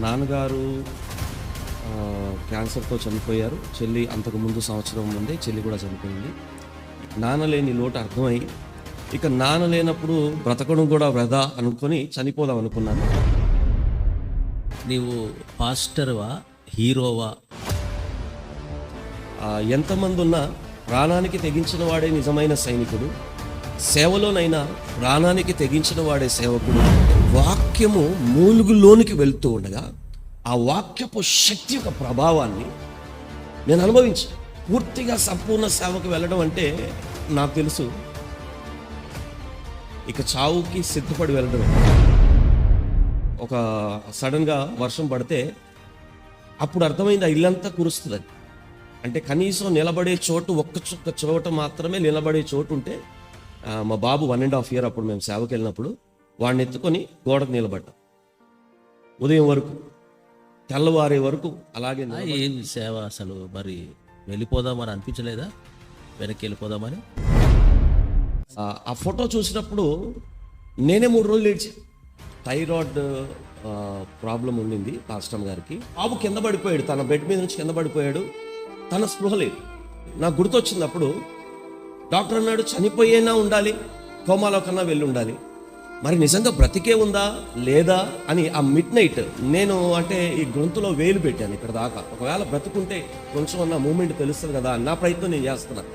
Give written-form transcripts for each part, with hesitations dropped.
నాన్నగారు క్యాన్సర్తో చనిపోయారు. చెల్లి అంతకుముందు సంవత్సరం ముందే చెల్లి కూడా చనిపోయింది. నాన్న లేని లోటు అర్థమై ఇక నాన్న లేనప్పుడు బ్రతకడం కూడా వృధా అనుకొని చనిపోదాం అనుకున్నాను. నీవు పాస్టర్వా, హీరోవా? ఎంతమంది ఉన్నా ప్రాణానికి తెగించిన వాడే నిజమైన సైనికుడు, సేవలోనైనా ప్రాణానికి తెగించిన వాడే సేవకుడు. వాక్యము మూలుగులోనికి వెళ్తూ ఉండగా ఆ వాక్యపు శక్తి యొక్క ప్రభావాన్ని నేను అనుభవించాను. పూర్తిగా సంపూర్ణ సేవకు వెళ్ళడం అంటే నాకు తెలుసు ఇక చావుకి సిద్ధపడి వెళ్ళడమే. ఒక సడన్గా వర్షం పడితే అప్పుడు అర్థమైంది ఆ ఇల్లంతా కురుస్తుంది. అంటే కనీసం నిలబడే చోటు ఒక్క చోట మాత్రమే నిలబడే చోటు ఉంటే మా బాబు 1.5 years అప్పుడు మేము సేవకి వెళ్ళినప్పుడు వాడిని ఎత్తుకొని గోడకు నిలబడ్డాం. ఉదయం వరకు తెల్లవారే వరకు అలాగే. ఏం సేవ అసలు? మరి వెళ్ళిపోదామని అనిపించలేదా? వెనక్కి వెళ్ళిపోదామని? ఆ ఫోటో చూసినప్పుడు నేనే 3 రోజులు ఏడ్చాను. థైరాయిడ్ ప్రాబ్లం ఉండింది పాస్టర్ గారికి. బాబు కింద పడిపోయాడు, తన బెడ్ మీద నుంచి కింద పడిపోయాడు, తన స్పృహ లేదు. నాకు గుర్తొచ్చింది అప్పుడు. డాక్టర్ అన్నాడు చనిపోయేనా ఉండాలి, కోమాలో కన్నా వెళ్ళి ఉండాలి. మరి నిజంగా బ్రతికే ఉందా లేదా అని ఆ మిడ్ నైట్ నేను అంటే ఈ గొంతులో వేలు పెట్టాను ఇక్కడ దాకా. ఒకవేళ బ్రతుకుంటే కొంచెం అన్న మూమెంట్ తెలుస్తుంది కదా, నా ప్రయత్నం నేను చేస్తున్నాను.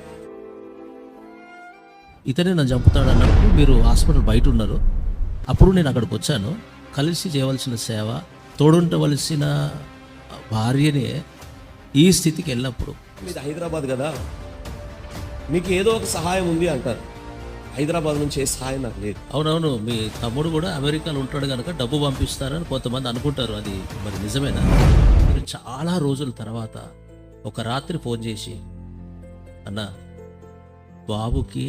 ఇతనే నన్ను చంపుతాడు అన్నప్పుడు మీరు హాస్పిటల్ బయట ఉన్నారు. అప్పుడు నేను అక్కడికి వచ్చాను. కలిసి చేయవలసిన సేవ, తోడుంటవలసిన భార్యనే ఈ స్థితికి వెళ్ళినప్పుడు. మీది హైదరాబాద్ కదా, మీకు ఏదో ఒక సహాయం ఉంది అంటారు. హైదరాబాద్ నుంచి ఏ సహాయం నాకు లేదు. అవునవును, మీ తమ్ముడు కూడా అమెరికాలో ఉంటాడు కనుక డబ్బు పంపిస్తారని కొంతమంది అనుకుంటారు. అది మరి నిజమేనా? మీరు చాలా రోజుల తర్వాత ఒక రాత్రి ఫోన్ చేసి, అన్న బాబుకి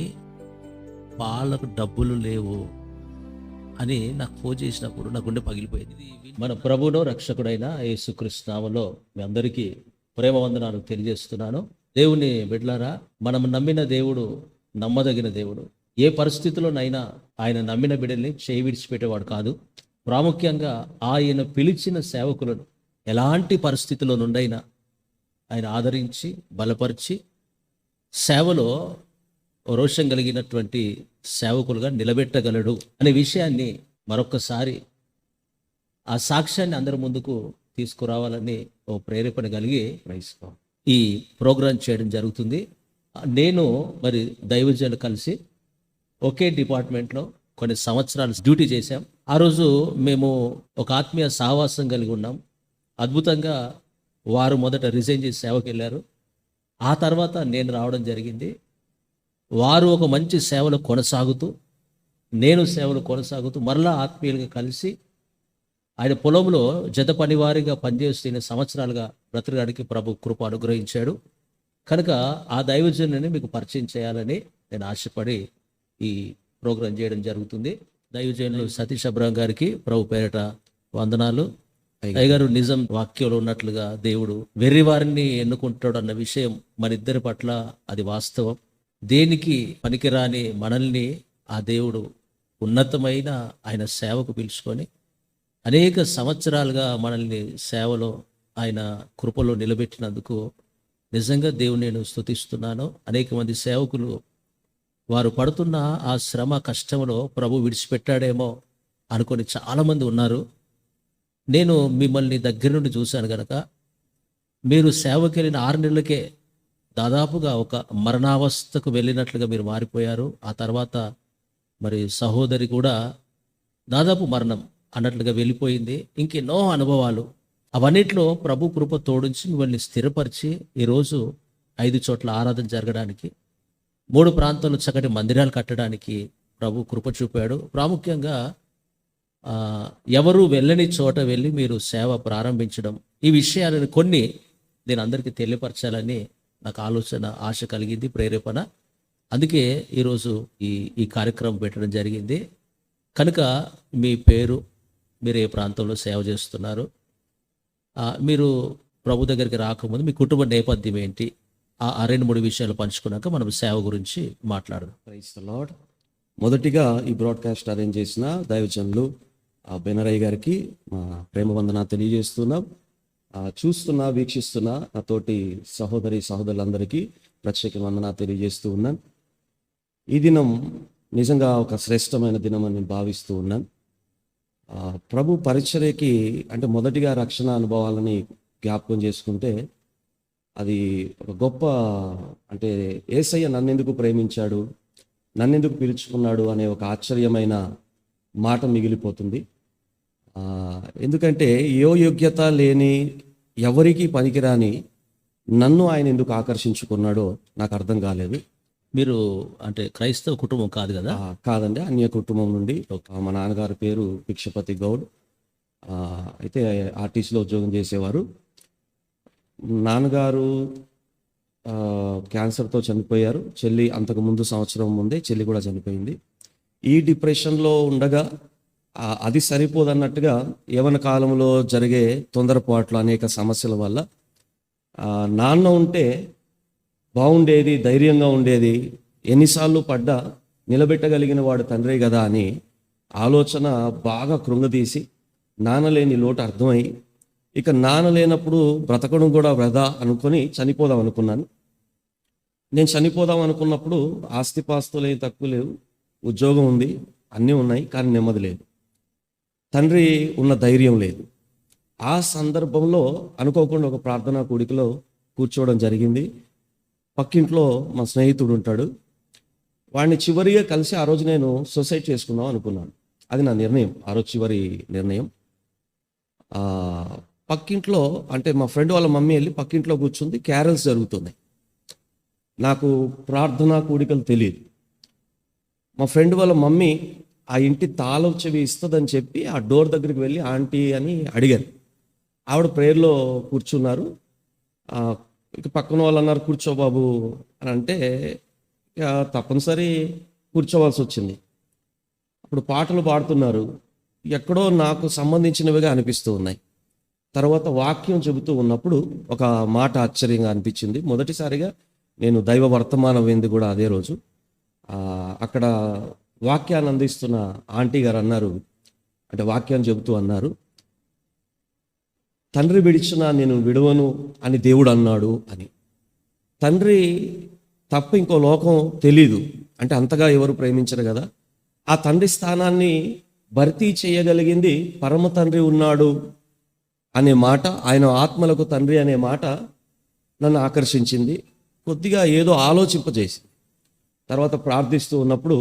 పాలకు డబ్బులు లేవు అని నాకు ఫోన్ చేసినప్పుడు నా గుండె పగిలిపోయింది. మన ప్రభువును రక్షకుడైన యేసుక్రీస్తు నామములో మీ అందరికీ ప్రేమ వందనాలు తెలియజేస్తున్నాను. దేవుని బిడ్డలారా, మనం నమ్మిన దేవుడు నమ్మదగిన దేవుడు. ఏ పరిస్థితుల్లోనైనా ఆయన నమ్మిన బిడ్డల్ని చేయి విడిచిపెట్టేవాడు కాదు. ప్రాముఖ్యంగా ఆయన పిలిచిన సేవకులను ఎలాంటి పరిస్థితుల్లో నుండైనా ఆయన ఆదరించి బలపరిచి సేవలో రోషం కలిగినటువంటి సేవకులుగా నిలబెట్టగలడు అనే విషయాన్ని మరొక్కసారి ఆ సాక్ష్యాన్ని అందరి ముందుకు తీసుకురావాలని ఓ ప్రేరేపణ కలిగి ఈ ప్రోగ్రాం చేయడం జరుగుతుంది. నేను మరి దైవజనులు కలిసి ఒకే డిపార్ట్మెంట్లో కొన్ని సంవత్సరాలు డ్యూటీ చేశాం. ఆ రోజు మేము ఒక ఆత్మీయ సహవాసం కలిగి ఉన్నాం. అద్భుతంగా వారు మొదట రిజైన్ చేసి సేవకి వెళ్ళారు. ఆ తర్వాత నేను రావడం జరిగింది. వారు ఒక మంచి సేవలు కొనసాగుతూ, నేను సేవలు కొనసాగుతూ మరలా ఆత్మీయులుగా కలిసి ఆయన పొలంలో జత పనివారిగా పనిచేస్తున్న సంవత్సరాలుగా బ్రతకడానికి ప్రభు కృప అనుగ్రహించాడు. కనుక ఆ దైవజనుని మీకు పరిచయం చేయాలని నేను ఆశపడి ఈ ప్రోగ్రాం చేయడం జరుగుతుంది. దైవజనులు సతీష్ అబ్రహం గారికి ప్రభు పేరట వందనాలు. అయ్యగారు, నిజం వాక్యంలో ఉన్నట్లుగా దేవుడు వెర్రివారిని ఎన్నుకుంటాడు అన్న విషయం మన ఇద్దరి పట్ల అది వాస్తవం. దేనికి పనికిరాని మనల్ని ఆ దేవుడు ఉన్నతమైన ఆయన సేవకు పిలుచుకొని అనేక సంవత్సరాలుగా మనల్ని సేవలో ఆయన కృపలో నిలబెట్టినందుకు నిజంగా దేవుని నేను స్తుతిస్తున్నాను. అనేక మంది సేవకులు వారు పడుతున్న ఆ శ్రమ కష్టంలో ప్రభు విడిచిపెట్టాడేమో అనుకొని చాలామంది ఉన్నారు. నేను మిమ్మల్ని దగ్గర నుండి చూశాను కనుక మీరు సేవకి వెళ్ళిన 6 నెలలకే దాదాపుగా ఒక మరణావస్థకు వెళ్ళినట్లుగా మీరు మారిపోయారు. ఆ తర్వాత మరి సహోదరి కూడా దాదాపు మరణం అన్నట్లుగా వెళ్ళిపోయింది. ఇంకెన్నో అనుభవాలు, అవన్నిట్లో ప్రభు కృప తోడించి మిమ్మల్ని స్థిరపరిచి ఈరోజు 5 చోట్ల ఆరాధన జరగడానికి, 3 ప్రాంతాల్లో చక్కటి మందిరాలు కట్టడానికి ప్రభు కృప చూపాడు. ప్రాముఖ్యంగా ఎవరు వెళ్ళని చోట వెళ్ళి మీరు సేవ ప్రారంభించడం, ఈ విషయాలను కొన్ని నేను అందరికీ తెలియపరచాలని నాకు ఆలోచన, ఆశ కలిగింది, ప్రేరేపణ. అందుకే ఈరోజు ఈ కార్యక్రమం పెట్టడం జరిగింది. కనుక మీ పేరు, మీరు ఏ ప్రాంతంలో సేవ చేస్తున్నారు, మీరు ప్రభు దగ్గరికి రాకముందు మీ కుటుంబ నేపథ్యం ఏంటి, ఆ 2-3 విషయాలు పంచుకున్నాక మనం సేవ గురించి మాట్లాడదాం. Praise the Lord. మొదటిగా ఈ బ్రాడ్కాస్ట్ అరేంజ్ చేసిన దైవజనులు బెనరయ్య గారికి మా ప్రేమ వందన తెలియజేస్తున్నాం. చూస్తున్నా, వీక్షిస్తున్నా నా తోటి సహోదరులందరికీ ప్రత్యేక వందన తెలియజేస్తూ ఉన్నాను. ఈ దినం నిజంగా ఒక శ్రేష్టమైన దినం అని నేను భావిస్తూ ఉన్నాను. ప్రభు పరిచర్యకి అంటే మొదటిగా రక్షణ అనుభవాలని జ్ఞాపకం చేసుకుంటే అది ఒక గొప్ప అంటే యేసయ్య నన్నెందుకు ప్రేమించాడు, నన్నెందుకు పిలుచుకున్నాడు అనే ఒక ఆశ్చర్యమైన మాట మిగిలిపోతుంది. ఎందుకంటే యోగ్యత లేని ఎవరికి పనికిరాని నన్ను ఆయన ఎందుకు ఆకర్షించుకున్నాడో నాకు అర్థం కాలేదు. మీరు అంటే క్రైస్తవ కుటుంబం కాదు కదా? కాదండి, అన్య కుటుంబం నుండి. మా నాన్నగారి పేరు భిక్షపతి గౌడ్. అయితే ఆర్టీసీలో ఉద్యోగం చేసేవారు. నాన్నగారు క్యాన్సర్తో చనిపోయారు. చెల్లి అంతకుముందు సంవత్సరం ముందే చెల్లి కూడా చనిపోయింది. ఈ డిప్రెషన్లో ఉండగా అది సరిపోదన్నట్టుగా యవ్వన కాలంలో జరిగే తొందరపాట్లు అనేక సమస్యల వల్ల నాన్న ఉంటే బాగుండేది, ధైర్యంగా ఉండేది, ఎన్నిసార్లు పడ్డా నిలబెట్టగలిగిన వాడు తండ్రే కదా అని ఆలోచన బాగా కృంగదీసి నాన్న లేని లోటు అర్థమై ఇక నాన్న లేనప్పుడు బ్రతకడం కూడా వృధా అనుకొని చనిపోదాం అనుకున్నాను. నేను చనిపోదాం అనుకున్నప్పుడు ఆస్తిపాస్తులు ఏం తక్కువ లేవు, ఉద్యోగం ఉంది, అన్నీ ఉన్నాయి, కానీ నెమ్మది లేదు, తండ్రి ఉన్న ధైర్యం లేదు. ఆ సందర్భంలో అనుకోకుండా ఒక ప్రార్థనా కూడికలో కూర్చోవడం జరిగింది. పక్కింట్లో మా స్నేహితుడు ఉంటాడు. వాడిని చివరిగా కలిసి ఆ రోజు నేను సూసైడ్ చేసుకుందాం అనుకున్నాను. అది నా నిర్ణయం, ఆ రోజు చివరి నిర్ణయం. పక్కింట్లో అంటే మా ఫ్రెండ్ వాళ్ళ మమ్మీ వెళ్ళి పక్కింట్లో కూర్చుంది, క్యారల్స్ జరుగుతున్నాయి. నాకు ప్రార్థనా కూడికలు తెలియదు. మా ఫ్రెండ్ వాళ్ళ మమ్మీ ఆ ఇంటి తాళం చెవి ఇస్తుందని చెప్పి ఆ డోర్ దగ్గరికి వెళ్ళి ఆంటీ అని అడిగాను. ఆవిడ ప్రేయర్లో కూర్చున్నారు. ఇక పక్కన వాళ్ళు అన్నారు కూర్చో బాబు అని అంటే ఇక తప్పనిసరి కూర్చోవలసి వచ్చింది. అప్పుడు పాటలు పాడుతున్నారు, ఎక్కడో నాకు సంబంధించినవిగా అనిపిస్తూ ఉన్నాయి. తర్వాత వాక్యం చెబుతూ ఉన్నప్పుడు ఒక మాట ఆశ్చర్యంగా అనిపించింది. మొదటిసారిగా నేను దైవ వర్తమానం వింది కూడా అదే రోజు. అక్కడ వాక్యాన్ని అందిస్తున్న ఆంటీ గారు అన్నారు, అంటే వాక్యాన్ని చెబుతూ అన్నారు, తండ్రి విడిచినా నేను విడువను అని దేవుడు అన్నాడు అని. తండ్రి తప్ప ఇంకో లోకం తెలీదు, అంటే అంతగా ఎవరు ప్రేమించరు కదా. ఆ తండ్రి స్థానాన్ని భర్తీ చేయగలిగింది పరమ తండ్రి ఉన్నాడు అనే మాట, ఆయన ఆత్మలకు తండ్రి అనే మాట నన్ను ఆకర్షించింది. కొద్దిగా ఏదో ఆలోచింపజేసింది. తర్వాత ప్రార్థిస్తూ ఉన్నప్పుడు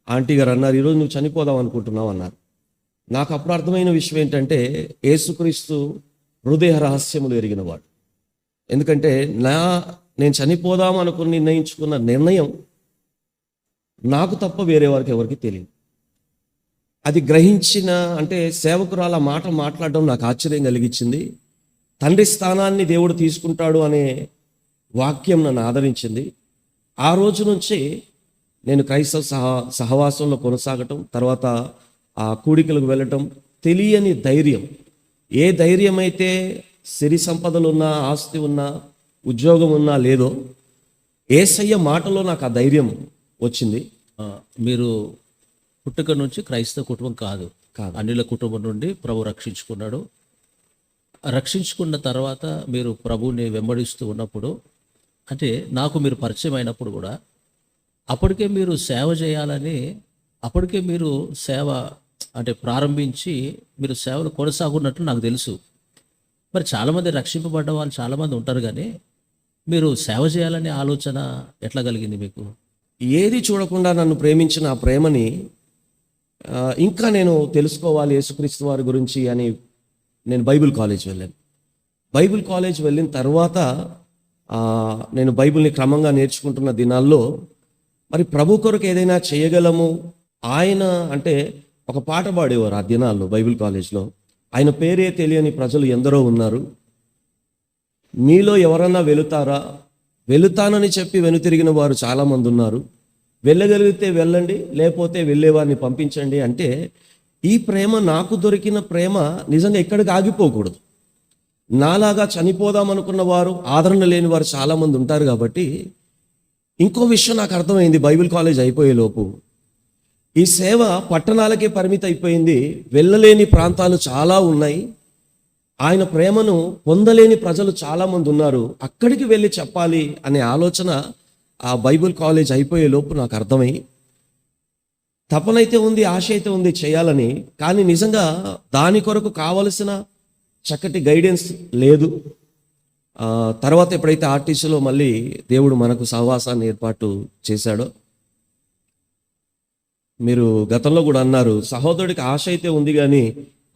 ఆంటీ గారు అన్నారు, ఈరోజు నువ్వు చనిపోదాం అనుకుంటున్నావు అన్నారు. నాకు అప్పుడు అర్థమైన విషయం ఏంటంటే యేసుక్రీస్తు హృదయ రహస్యములు ఎరిగినవాడు. ఎందుకంటే నేను చనిపోదాం అనుకుని నిర్ణయించుకున్న నిర్ణయం నాకు తప్ప వేరే వారికి ఎవరికి తెలియదు. అది గ్రహించిన అంటే సేవకురాలు ఆ మాట మాట్లాడడం నాకు ఆశ్చర్యం కలిగించింది. తండ్రి స్థానాన్ని దేవుడు తీసుకుంటాడు అనే వాక్యం నన్ను ఆదరించింది. ఆ రోజు నుంచి నేను క్రైస్తవ సహవాసంలో కొనసాగటం, తర్వాత ఆ కూడికలకు వెళ్ళటం, తెలియని ధైర్యం. ఏ ధైర్యం అయితే సిరి సంపదలు ఉన్నా, ఆస్తి ఉన్నా, ఉద్యోగం ఉన్నా లేదో, యేసయ్య మాటలో నాకు ఆ ధైర్యం వచ్చింది. మీరు పుట్టుక నుంచి క్రైస్తవ కుటుంబం కాదు, అన్యుల కుటుంబం నుండి ప్రభు రక్షించుకున్నాడు. రక్షించుకున్న తర్వాత మీరు ప్రభువుని వెంబడిస్తూ ఉన్నప్పుడు, అంటే నాకు మీరు పరిచయం అయినప్పుడు కూడా అప్పటికే మీరు సేవ చేయాలని, అప్పటికే మీరు సేవ అంటే ప్రారంభించి మీరు సేవలు కొనసాగున్నట్లు నాకు తెలుసు. మరి చాలామంది రక్షింపబడ్డ వాళ్ళు చాలామంది ఉంటారు, కానీ మీరు సేవ చేయాలనే ఆలోచన ఎట్లా కలిగింది మీకు? ఏది చూడకుండా నన్ను ప్రేమించిన ఆ ప్రేమని ఇంకా నేను తెలుసుకోవాలి యేసుక్రీస్తు వారి గురించి అని నేను బైబిల్ కాలేజ్ వెళ్ళాను. బైబిల్ కాలేజ్ వెళ్ళిన తర్వాత నేను బైబిల్ని క్రమంగా నేర్చుకుంటున్న దినాల్లో మరి ప్రభు కొరకు ఏదైనా చేయగలము, ఆయన అంటే ఒక పాట పాడేవారు ఆ దినాల్లో బైబిల్ కాలేజ్లో, ఆయన పేరే తెలియని ప్రజలు ఎందరో ఉన్నారు, మీలో ఎవరన్నా వెళుతారా, వెళుతానని చెప్పి వెనుతిరిగిన వారు చాలామంది ఉన్నారు, వెళ్ళగలిగితే వెళ్ళండి, లేకపోతే వెళ్ళేవారిని పంపించండి. అంటే ఈ ప్రేమ, నాకు దొరికిన ప్రేమ నిజంగా ఎక్కడికి ఆగిపోకూడదు. నాలాగా చనిపోదాం అనుకున్న వారు, ఆదరణ లేని వారు చాలామంది ఉంటారు. కాబట్టి ఇంకో విషయం నాకు అర్థమైంది బైబిల్ కాలేజ్ అయిపోయేలోపు, ఈ సేవ పట్టణాలకే పరిమితి అయిపోయింది, వెళ్ళలేని ప్రాంతాలు చాలా ఉన్నాయి, ఆయన ప్రేమను పొందలేని ప్రజలు చాలామంది ఉన్నారు, అక్కడికి వెళ్ళి చెప్పాలి అనే ఆలోచన ఆ బైబిల్ కాలేజ్ అయిపోయే లోపు నాకు అర్థమై, తపనైతే ఉంది, ఆశ అయితే ఉంది చేయాలని, కానీ నిజంగా దాని కొరకు కావలసిన చక్కటి గైడెన్స్ లేదు. తర్వాత ఎప్పుడైతే ఆర్టీసీలో మళ్ళీ దేవుడు మనకు సహవాసాన్ని ఏర్పాటు చేశాడో, మీరు గతంలో కూడా అన్నారు, సహోదరుడికి ఆశ అయితే ఉంది కానీ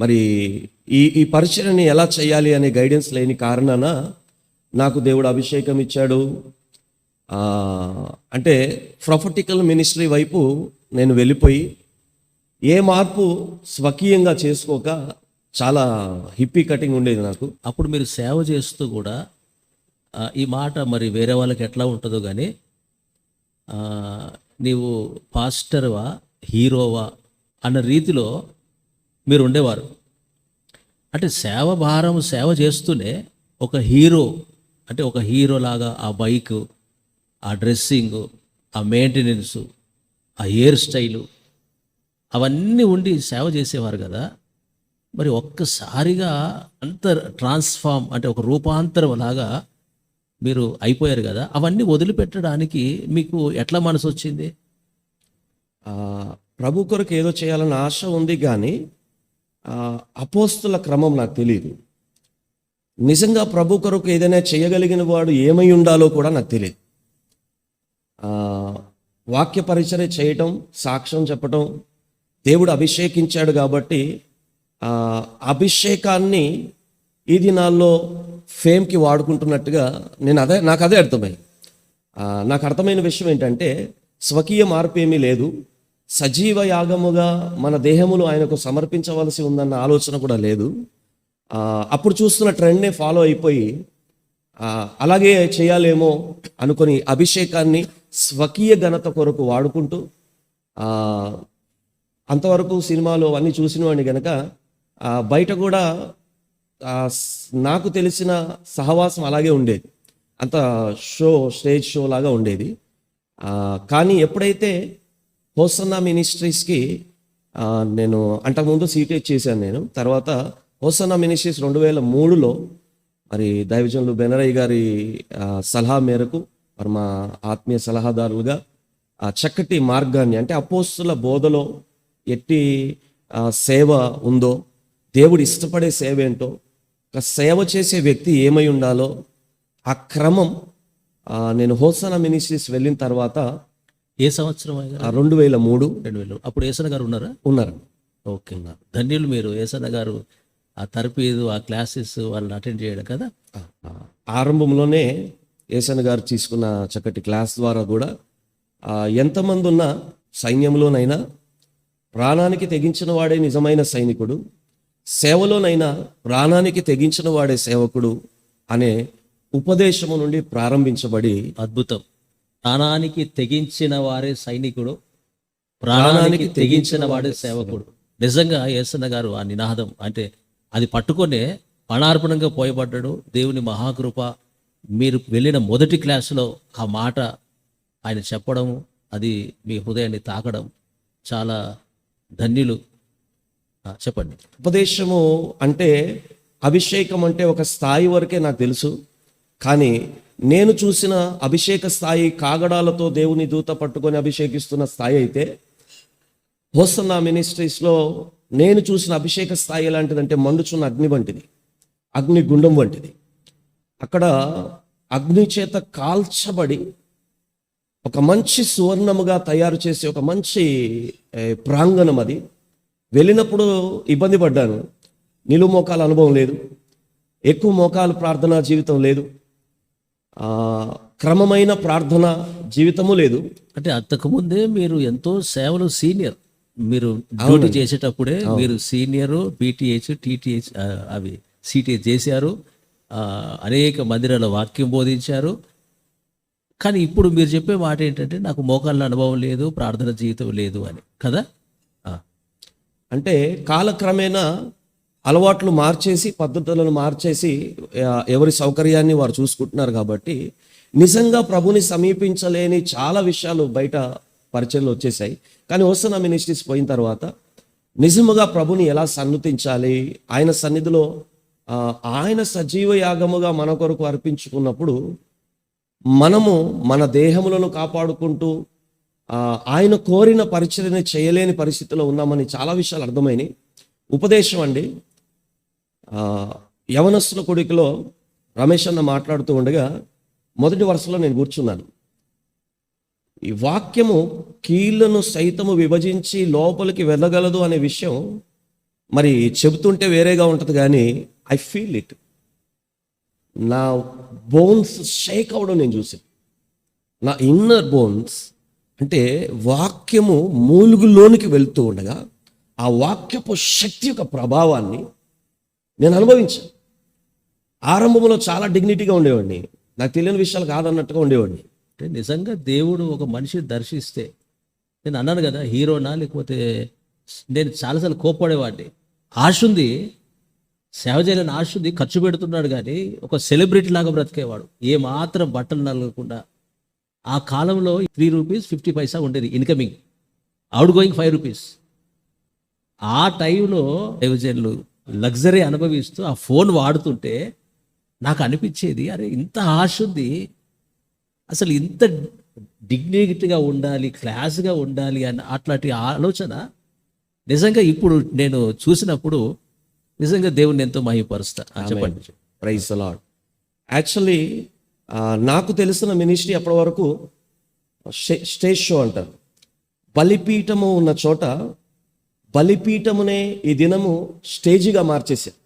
మరి ఈ పరిచర్యని ఎలా చేయాలి అనే గైడెన్స్ లేని కారణాన నాకు దేవుడు అభిషేకం ఇచ్చాడు. అంటే ప్రొఫెటికల్ మినిస్ట్రీ వైపు నేను వెళ్ళిపోయి ఏ మార్పు స్వకీయంగా చేసుకోక చాలా హిప్పీ కటింగ్ ఉండేది నాకు. అప్పుడు మీరు సేవ చేస్తూ కూడా ఈ మాట మరి వేరే వాళ్ళకి ఎట్లా ఉంటుందో కానీ, నీవు పాస్టర్వా హీరోవా అన్న రీతిలో మీరు ఉండేవారు. అంటే సేవ భారం సేవ చేస్తూనే ఒక హీరో, అంటే ఒక హీరో లాగా ఆ బైక్, ఆ డ్రెస్సింగ్, ఆ మెయింటెనెన్సు, ఆ హెయిర్ స్టైలు అవన్నీ ఉండి సేవ చేసేవారు కదా. మరి ఒక్కసారిగా అంత ట్రాన్స్ఫార్మ్, అంటే ఒక రూపాంతరం లాగా మీరు అయిపోయారు కదా. అవన్నీ వదిలిపెట్టడానికి మీకు ఎట్లా మనసు వచ్చింది? ప్రభు కొరకు ఏదో చేయాలన్న ఆశ ఉంది కానీ అపోస్తుల క్రమం నాకు తెలియదు. నిజంగా ప్రభు కొరకు ఏదైనా చేయగలిగిన వాడు ఏమై ఉండాలో కూడా నాకు తెలియదు. వాక్య పరిచర్య చేయటం, సాక్ష్యం చెప్పటం, దేవుడు అభిషేకించాడు కాబట్టి అభిషేకాన్ని ఈ దినాల్లో ఫేమ్కి వాడుకుంటున్నట్టుగా నాకు అదే అర్థమైంది. నాకు అర్థమైన విషయం ఏంటంటే, స్వకీయ మార్పు ఏమీ లేదు, సజీవ యాగముగా మన దేహములు ఆయనకు సమర్పించవలసి ఉందన్న ఆలోచన కూడా లేదు. అప్పుడు చూస్తున్న ట్రెండ్నే ఫాలో అయిపోయి అలాగే చేయాలేమో అనుకొని అభిషేకాన్ని స్వకీయ ఘనత కొరకు వాడుకుంటూ, అంతవరకు సినిమాలు అన్నీ చూసిన వాడిని కనుక బయట కూడా నాకు తెలిసిన సహవాసం అలాగే ఉండేది, అంత స్టేజ్ షో లాగా ఉండేది. కానీ ఎప్పుడైతే హోసన్నా మినిస్ట్రీస్కి నేను అంతకుముందు సీటేజ్ చేశాను, నేను తర్వాత హోసన్నా మినిస్ట్రీస్ 2003లో మరి దైవజనులు బెనరయ్య గారి సలహా మేరకు మరి మా ఆత్మీయ సలహాదారులుగా ఆ చక్కటి మార్గాన్ని, అంటే అపోస్తుల బోధలో ఎట్టి సేవ ఉందో, దేవుడు ఇష్టపడే సేవ ఏంటో, ఒక సేవ చేసే వ్యక్తి ఏమై ఉండాలో ఆ క్రమం నేను హోసన్నా మినిస్ట్రీస్ వెళ్ళిన తర్వాత. ఏ సంవత్సరం? 2003. అప్పుడు ఏసన్న గారు ఉన్నారు. ఓకే, ధన్యులు మీరు. ఏసన్న గారు ఆ తరపీదు, ఆ క్లాసెస్ వాళ్ళని అటెండ్ చేయడం కదా. ఆరంభంలోనే ఏసన్న గారు తీసుకున్న చక్కటి క్లాస్ ద్వారా కూడా ఎంతమంది ఉన్నా సైన్యంలోనైనా ప్రాణానికి తెగించిన వాడే నిజమైన సైనికుడు, సేవలోనైనా ప్రాణానికి తెగించిన వాడే సేవకుడు అనే ఉపదేశము నుండి ప్రారంభించబడి. అద్భుతం. ప్రాణానికి తెగించిన వారే సైనికుడు, ప్రాణానికి తెగించిన వాడే సేవకుడు. నిజంగా యేసన్న గారు ఆ నినాదం, అంటే అది పట్టుకొనే అనార్పణంగా పోయబడ్డాడు. దేవుని మహాకృప, మీరు వెళ్ళిన మొదటి క్లాసులో ఆ మాట ఆయన చెప్పడం, అది మీ హృదయాన్ని తాకడం, చాలా ధన్యులు. చెప్పండి. ఉపదేశము అంటే, అభిషేకం అంటే ఒక స్థాయి వరకే నాకు తెలుసు, కానీ నేను చూసిన అభిషేక స్థాయి కాగడాలతో దేవుని దూత పట్టుకొని అభిషేకిస్తున్న స్థాయి అయితే, హోసన్నా మినిస్ట్రీస్లో నేను చూసిన అభిషేక స్థాయి ఎలాంటిదంటే మండుచున్న అగ్ని వంటిది, అగ్ని గుండం వంటిది. అక్కడ అగ్ని చేత కాల్చబడి ఒక మంచి సువర్ణముగా తయారు చేసి ఒక మంచి ప్రాంగణం అది. వెళ్ళినప్పుడు ఇబ్బంది పడ్డాను, నిలువు మోకాల అనుభవం లేదు, ఎక్కువ మోకాలు ప్రార్థనా జీవితం లేదు, క్రమమైన ప్రార్థన జీవితము లేదు. అంటే అంతకుముందే మీరు ఎంతో సేవలు సీనియర్, మీరు డ్యూటీ చేసేటప్పుడే మీరు సీనియర్, బీటీహెచ్, టీటీహెచ్ అవి సిటీహెచ్ చేశారు, అనేక మందిరాల వాక్యం బోధించారు. కానీ ఇప్పుడు మీరు చెప్పే మాట ఏంటంటే, నాకు మోకాళ్ళ అనుభవం లేదు, ప్రార్థన జీవితం లేదు అని కదా. అంటే కాలక్రమేణా అలవాట్లు మార్చేసి, పద్ధతులను మార్చేసి, ఎవరి సౌకర్యాన్ని వారు చూసుకుంటున్నారు కాబట్టి నిజంగా ప్రభుని సమీపించలేని చాలా విషయాలు బయట పరిచయలు వచ్చేసాయి. కానీ హోసన్నా మినిస్ట్రీస్ పోయిన తర్వాత నిజముగా ప్రభుని ఎలా సన్నుతించాలి, ఆయన సన్నిధిలో ఆయన సజీవ యాగముగా మన కొరకు అర్పించుకున్నప్పుడు మనము మన దేహములను కాపాడుకుంటూ ఆయన కోరిన పరిచర్యని చేయలేని పరిస్థితిలో ఉన్నామని చాలా విషయాలు అర్థమైనాయి. ఉపదేశం అండి, యవనస్తుల కొడుకులో రమేష్ అన్న మాట్లాడుతూ ఉండగా మొదటి వరుసలో నేను కూర్చున్నాను. ఈ వాక్యము కీళ్లను సైతము విభజించి లోపలికి వెళ్ళగలదు అనే విషయం మరి చెబుతుంటే వేరేగా ఉంటుంది, కానీ ఐ ఫీల్ ఇట్. నా బోన్స్ షేక్ అవడం నేను చూసాను. నా ఇన్నర్ బోన్స్ అంటే వాక్యము మూలుగులోనికి వెళ్తూ ఉండగా ఆ వాక్యపు శక్తి యొక్క ప్రభావాన్ని నేను అనుభవించాను. ఆరంభంలో చాలా డిగ్నిటీగా ఉండేవాడిని, నాకు తెలియని విషయాలు కాదన్నట్టుగా ఉండేవాడిని. అంటే నిజంగా దేవుడు ఒక మనిషిని దర్శిస్తే, నేను అన్నాను కదా హీరోనా లేకపోతే, నేను చాలాసార్లు కోప్పడేవాడిని. ఆశ ఉంది, సేవ చేయాలని ఆశ ఉంది, ఖర్చు పెడుతున్నాడు, కానీ ఒక సెలబ్రిటీ లాగా బ్రతికేవాడు, ఏ మాత్రం బట్టలు నలగకుండా. ఆ కాలంలో ₹3.50 ఉండేది ఇన్కమింగ్, అవుట్ గోయింగ్ ₹5. ఆ టైంలో దైవజనులు లగ్జరీ అనుభవిస్తూ ఆ ఫోన్ వాడుతుంటే నాకు అనిపించేది, అరే ఇంత ఆశ ఉంది, అసలు ఇంత డిగ్నిటీగా ఉండాలి, క్లాస్గా ఉండాలి అని అట్లాంటి ఆలోచన నిజంగా ఇప్పుడు నేను చూసినప్పుడు నిజంగా దేవుని ఎంతో మహిమపరుస్తా. చెప్పండి. Praise the lord. యాక్చువల్లీ నాకు తెలిసిన మినిస్ట్రీ అప్పటి వరకు స్టేజ్ షో అంటారు. బలిపీఠము ఉన్న చోట బలిపీఠమునే ఈ దినము స్టేజిగా మార్చేశారు,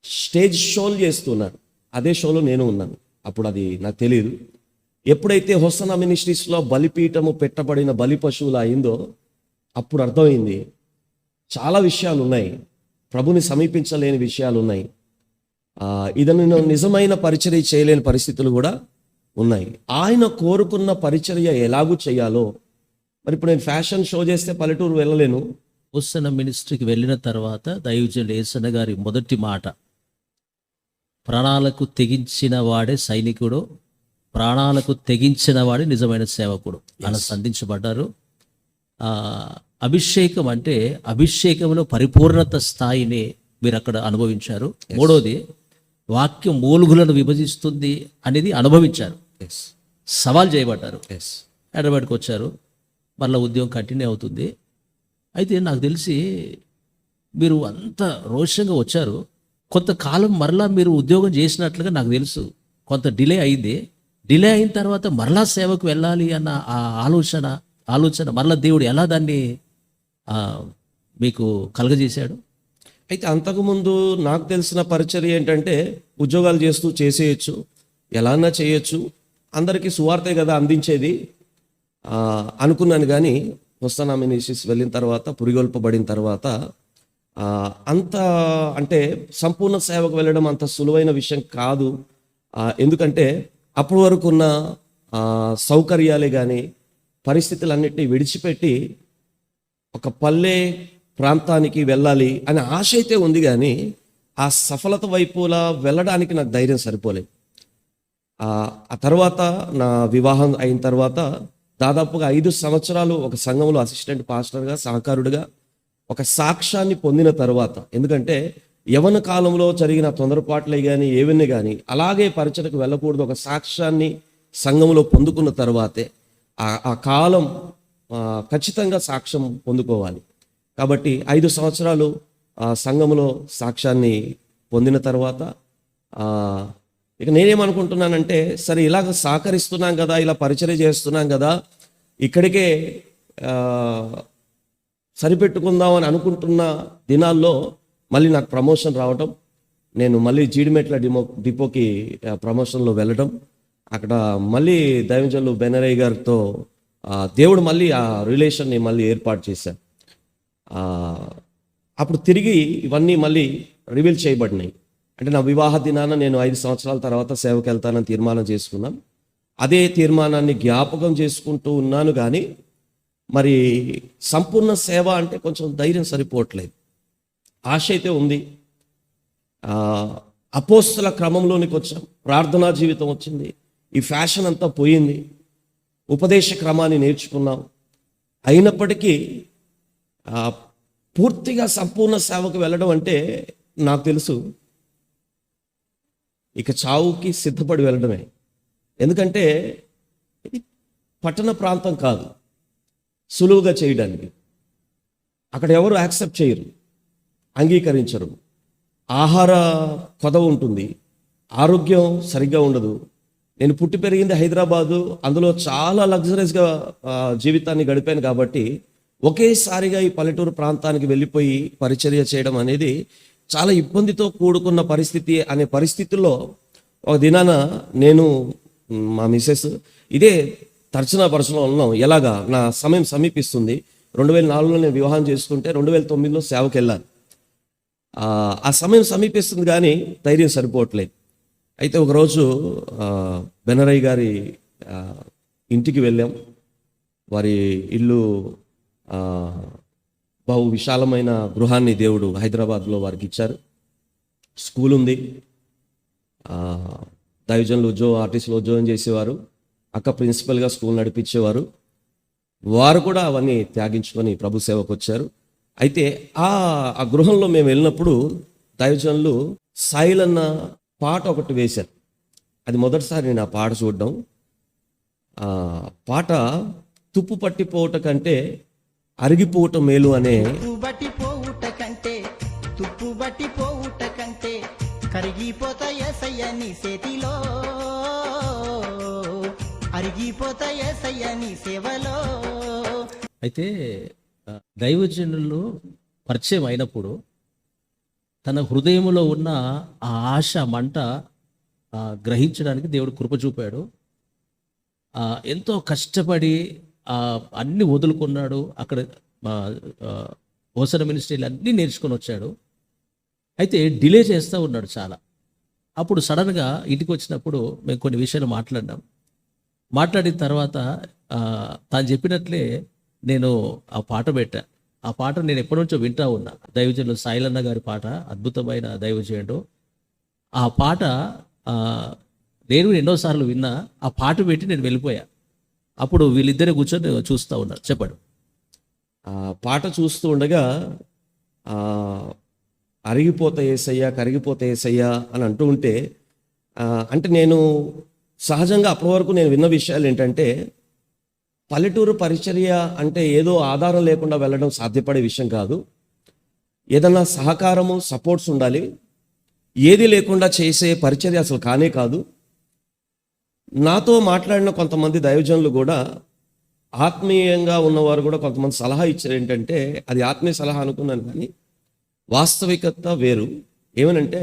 స్టేజ్ షోలు చేస్తున్నారు. అదే షోలో నేను ఉన్నాను. అప్పుడు అది నాకు తెలియదు. ఎప్పుడైతే హోసన్నా మినిస్ట్రీస్లో బలిపీఠము పెట్టబడిన బలి పశువులు అయిందో అప్పుడు అర్థమైంది చాలా విషయాలు ఉన్నాయి, ప్రభుని సమీపించలేని విషయాలు ఉన్నాయి, ఇదను నిజమైన పరిచర్య చేయలేని పరిస్థితులు కూడా ఉన్నాయి. ఆయన కోరుకున్న పరిచర్య ఎలాగూ చేయాలో, మరి ఇప్పుడు నేను ఫ్యాషన్ షో చేస్తే పల్లెటూరు వెళ్ళలేను. హోసన్నా మినిస్ట్రీకి వెళ్ళిన తర్వాత దైవజనుడు యేసన్న గారి మొదటి మాట, ప్రాణాలకు తెగించిన వాడే సైనికుడు, ప్రాణాలకు తెగించిన వాడే నిజమైన సేవకుడు అలా సంధించబడ్డారు. అభిషేకం అంటే అభిషేకంలో పరిపూర్ణత స్థాయిని మీరు అక్కడ అనుభవించారు. మూడోది, వాక్యం మూలుగులను విభజిస్తుంది అనేది అనుభవించారు. సవాల్ చేయబడ్డారు, హైదరాబాద్కి వచ్చారు, మళ్ళీ ఉద్యోగం కంటిన్యూ అవుతుంది. అయితే నాకు తెలిసి మీరు అంత రోషంగా వచ్చారు, కొంతకాలం మరలా మీరు ఉద్యోగం చేసినట్లుగా నాకు తెలుసు. కొంత డిలే అయింది. డిలే అయిన తర్వాత మరలా సేవకు వెళ్ళాలి అన్న ఆ ఆలోచన మరలా దేవుడు ఎలా దాన్ని మీకు కలగజేశాడు? అయితే అంతకుముందు నాకు తెలిసిన పరిచర్య ఏంటంటే ఉద్యోగాలు చేస్తూ చేసేయచ్చు, ఎలాన్నా చేయొచ్చు, అందరికీ సువార్తే కదా అందించేది అనుకున్నాను. కానీ హోసన్నా మినిస్ట్రీస్ వెళ్ళిన తర్వాత, పురిగొల్పబడిన తర్వాత అంత అంటే సంపూర్ణ సేవకు వెళ్ళడం అంత సులువైన విషయం కాదు. ఎందుకంటే అప్పటి వరకు ఉన్న సౌకర్యాలే కానీ పరిస్థితులన్నింటినీ విడిచిపెట్టి ఒక పల్లె ప్రాంతానికి వెళ్ళాలి అనే ఆశ అయితే ఉంది, కానీ ఆ సఫలత వైపులా వెళ్ళడానికి నాకు ధైర్యం సరిపోలేదు. ఆ తర్వాత నా వివాహం అయిన తర్వాత దాదాపుగా 5 సంవత్సరాలు ఒక సంఘంలో అసిస్టెంట్ పాస్టర్గా, సహకారుడిగా ఒక సాక్ష్యాన్ని పొందిన తర్వాత, ఎందుకంటే యవన కాలంలో జరిగిన తొందరపాట్లే కానీ ఏవన్నీ కానీ అలాగే పరిచయకు వెళ్ళకూడదు, ఒక సాక్ష్యాన్ని సంఘంలో పొందుకున్న తర్వాతే ఆ కాలం ఖచ్చితంగా సాక్ష్యం పొందుకోవాలి. కాబట్టి 5 సంవత్సరాలు సంఘంలో సాక్ష్యాన్ని పొందిన తర్వాత ఇక నేనేమనుకుంటున్నానంటే, సరే ఇలాగ సహకరిస్తున్నాం కదా, ఇలా పరిచర్య చేస్తున్నాం కదా, ఇక్కడికే సరిపెట్టుకుందామని అనుకుంటున్న దినాల్లో మళ్ళీ నాకు ప్రమోషన్ రావటం, నేను మళ్ళీ జీడిమెట్ల డిపోకి ప్రమోషన్లో వెళ్ళడం, అక్కడ మళ్ళీ దైవజనులు బెనరయ్య గారితో దేవుడు మళ్ళీ ఆ రిలేషన్ని మళ్ళీ ఏర్పాటు చేశారు. అప్పుడు తిరిగి ఇవన్నీ మళ్ళీ రివీల్ చేయబడినాయి. అంటే నా వివాహ దినాన నేను 5 సంవత్సరాల తర్వాత సేవకు వెళ్తానని తీర్మానం చేసుకున్నాం. అదే తీర్మానాన్ని జ్ఞాపకం చేసుకుంటూ ఉన్నాను, కానీ మరి సంపూర్ణ సేవ అంటే కొంచెం ధైర్యం సరిపోవట్లేదు. ఆశ అయితే ఉంది. అపోస్తల క్రమంలోనికి వచ్చాం, ప్రార్థనా జీవితం వచ్చింది, ఈ ఫ్యాషన్ అంతా పోయింది, ఉపదేశ క్రమాన్ని నేర్చుకున్నాం, అయినప్పటికీ పూర్తిగా సంపూర్ణ సేవకు వెళ్ళడం అంటే నాకు తెలుసు ఇక చావుకి సిద్ధపడి వెళ్ళడమే. ఎందుకంటే ఇది పట్టణ ప్రాంతం కాదు సులువుగా చేయడానికి. అక్కడ ఎవరు యాక్సెప్ట్ చేయరు, అంగీకరించరు. ఆహార కొదవ ఉంటుంది, ఆరోగ్యం సరిగ్గా ఉండదు. నేను పుట్టి పెరిగింది హైదరాబాదు, అందులో చాలా లగ్జరీస్గా జీవితాన్ని గడిపాను కాబట్టి ఒకేసారిగా ఈ పల్లెటూరు ప్రాంతానికి వెళ్ళిపోయి పరిచర్య చేయడం అనేది చాలా ఇబ్బందితో కూడుకున్న పరిస్థితి. అనే పరిస్థితుల్లో ఒక దినాన నేను మా మిసెస్ ఇదే తర్చనాపరచలో ఉన్నాం. ఎలాగా నా సమయం సమీపిస్తుంది. 2004లో నేను వివాహం చేసుకుంటే 2009లో సేవకి వెళ్ళాను. ఆ సమయం సమీపిస్తుంది కానీ ధైర్యం సరిపోవట్లేదు. అయితే ఒకరోజు బెనరయ్య గారి ఇంటికి వెళ్ళాం. వారి ఇల్లు బహు విశాలమైన గృహాన్ని దేవుడు హైదరాబాద్లో వారికి ఇచ్చారు. స్కూల్ ఉంది, దైవజనులు ఆర్టీసీలో ఉద్యోగం చేసేవారు, అక్క ప్రిన్సిపల్గా స్కూల్ నడిపించేవారు. వారు కూడా అవన్నీ త్యాగించుకొని ప్రభు సేవకు వచ్చారు. అయితే ఆ గృహంలో మేము వెళ్ళినప్పుడు దైవజనులు సాయిలన్న పాట ఒకటి వేశారు. అది మొదటిసారి నేను ఆ పాట చూడడం. పాట తుప్పు పట్టిపోవట కంటే అరిగిపోవట మేలు అనే. తుప్పు బట్టి పోవుట కంటే కరిగిపోతాయేసయ్య నీ చేతిలో, అరిగిపోతాయేసయ్య నీ సేవలో. అయితే దైవజనులు పరిచయం అయినప్పుడు తన హృదయంలో ఉన్న ఆ ఆశ మంట గ్రహించడానికి దేవుడు కృప చూపాడు. ఎంతో కష్టపడి అన్ని వదులుకున్నాడు. అక్కడ ఓసన మినిస్ట్రీలు అన్నీ నేర్చుకొని వచ్చాడు. అయితే డిలే చేస్తూ ఉన్నాడు చాలా. అప్పుడు సడన్గా ఇంటికి వచ్చినప్పుడు మేము కొన్ని విషయాలు మాట్లాడిన తర్వాత తాను చెప్పినట్లే నేను ఆ పాట పెట్టా. ఆ పాట నేను ఎప్పటి నుంచో వింటా ఉన్నా. దైవజనులు సాయిలన్న గారి పాట, అద్భుతమైన దైవజనుడు. ఆ పాట నేను ఎన్నోసార్లు విన్నా. ఆ పాట పెట్టి నేను వెళ్ళిపోయా. అప్పుడు వీళ్ళిద్దరే కూర్చొని చూస్తూ ఉన్నారు. చెప్పాడు. ఆ పాట చూస్తూ ఉండగా అరిగిపోతా ఏసయ్యా, కరిగిపోతా ఏసయ్యా అని అంటూ ఉంటే, అంటే నేను సహజంగా అప్పటి వరకు నేను విన్న విషయాలు ఏంటంటే, పల్లెటూరు పరిచర్య అంటే ఏదో ఆధారం లేకుండా వెళ్ళడం సాధ్యపడే విషయం కాదు. ఏదన్నా సహకారము, సపోర్ట్స్ ఉండాలి. ఏది లేకుండా చేసే పరిచర్య అసలు కానే కాదు. నాతో మాట్లాడిన కొంతమంది దైవజనులు కూడా, ఆత్మీయంగా ఉన్నవారు కూడా కొంతమంది సలహా ఇచ్చారు. ఏంటంటే అది ఆత్మీయ సలహా అనుకున్నాను కానీ వాస్తవికత వేరు. ఏమనంటే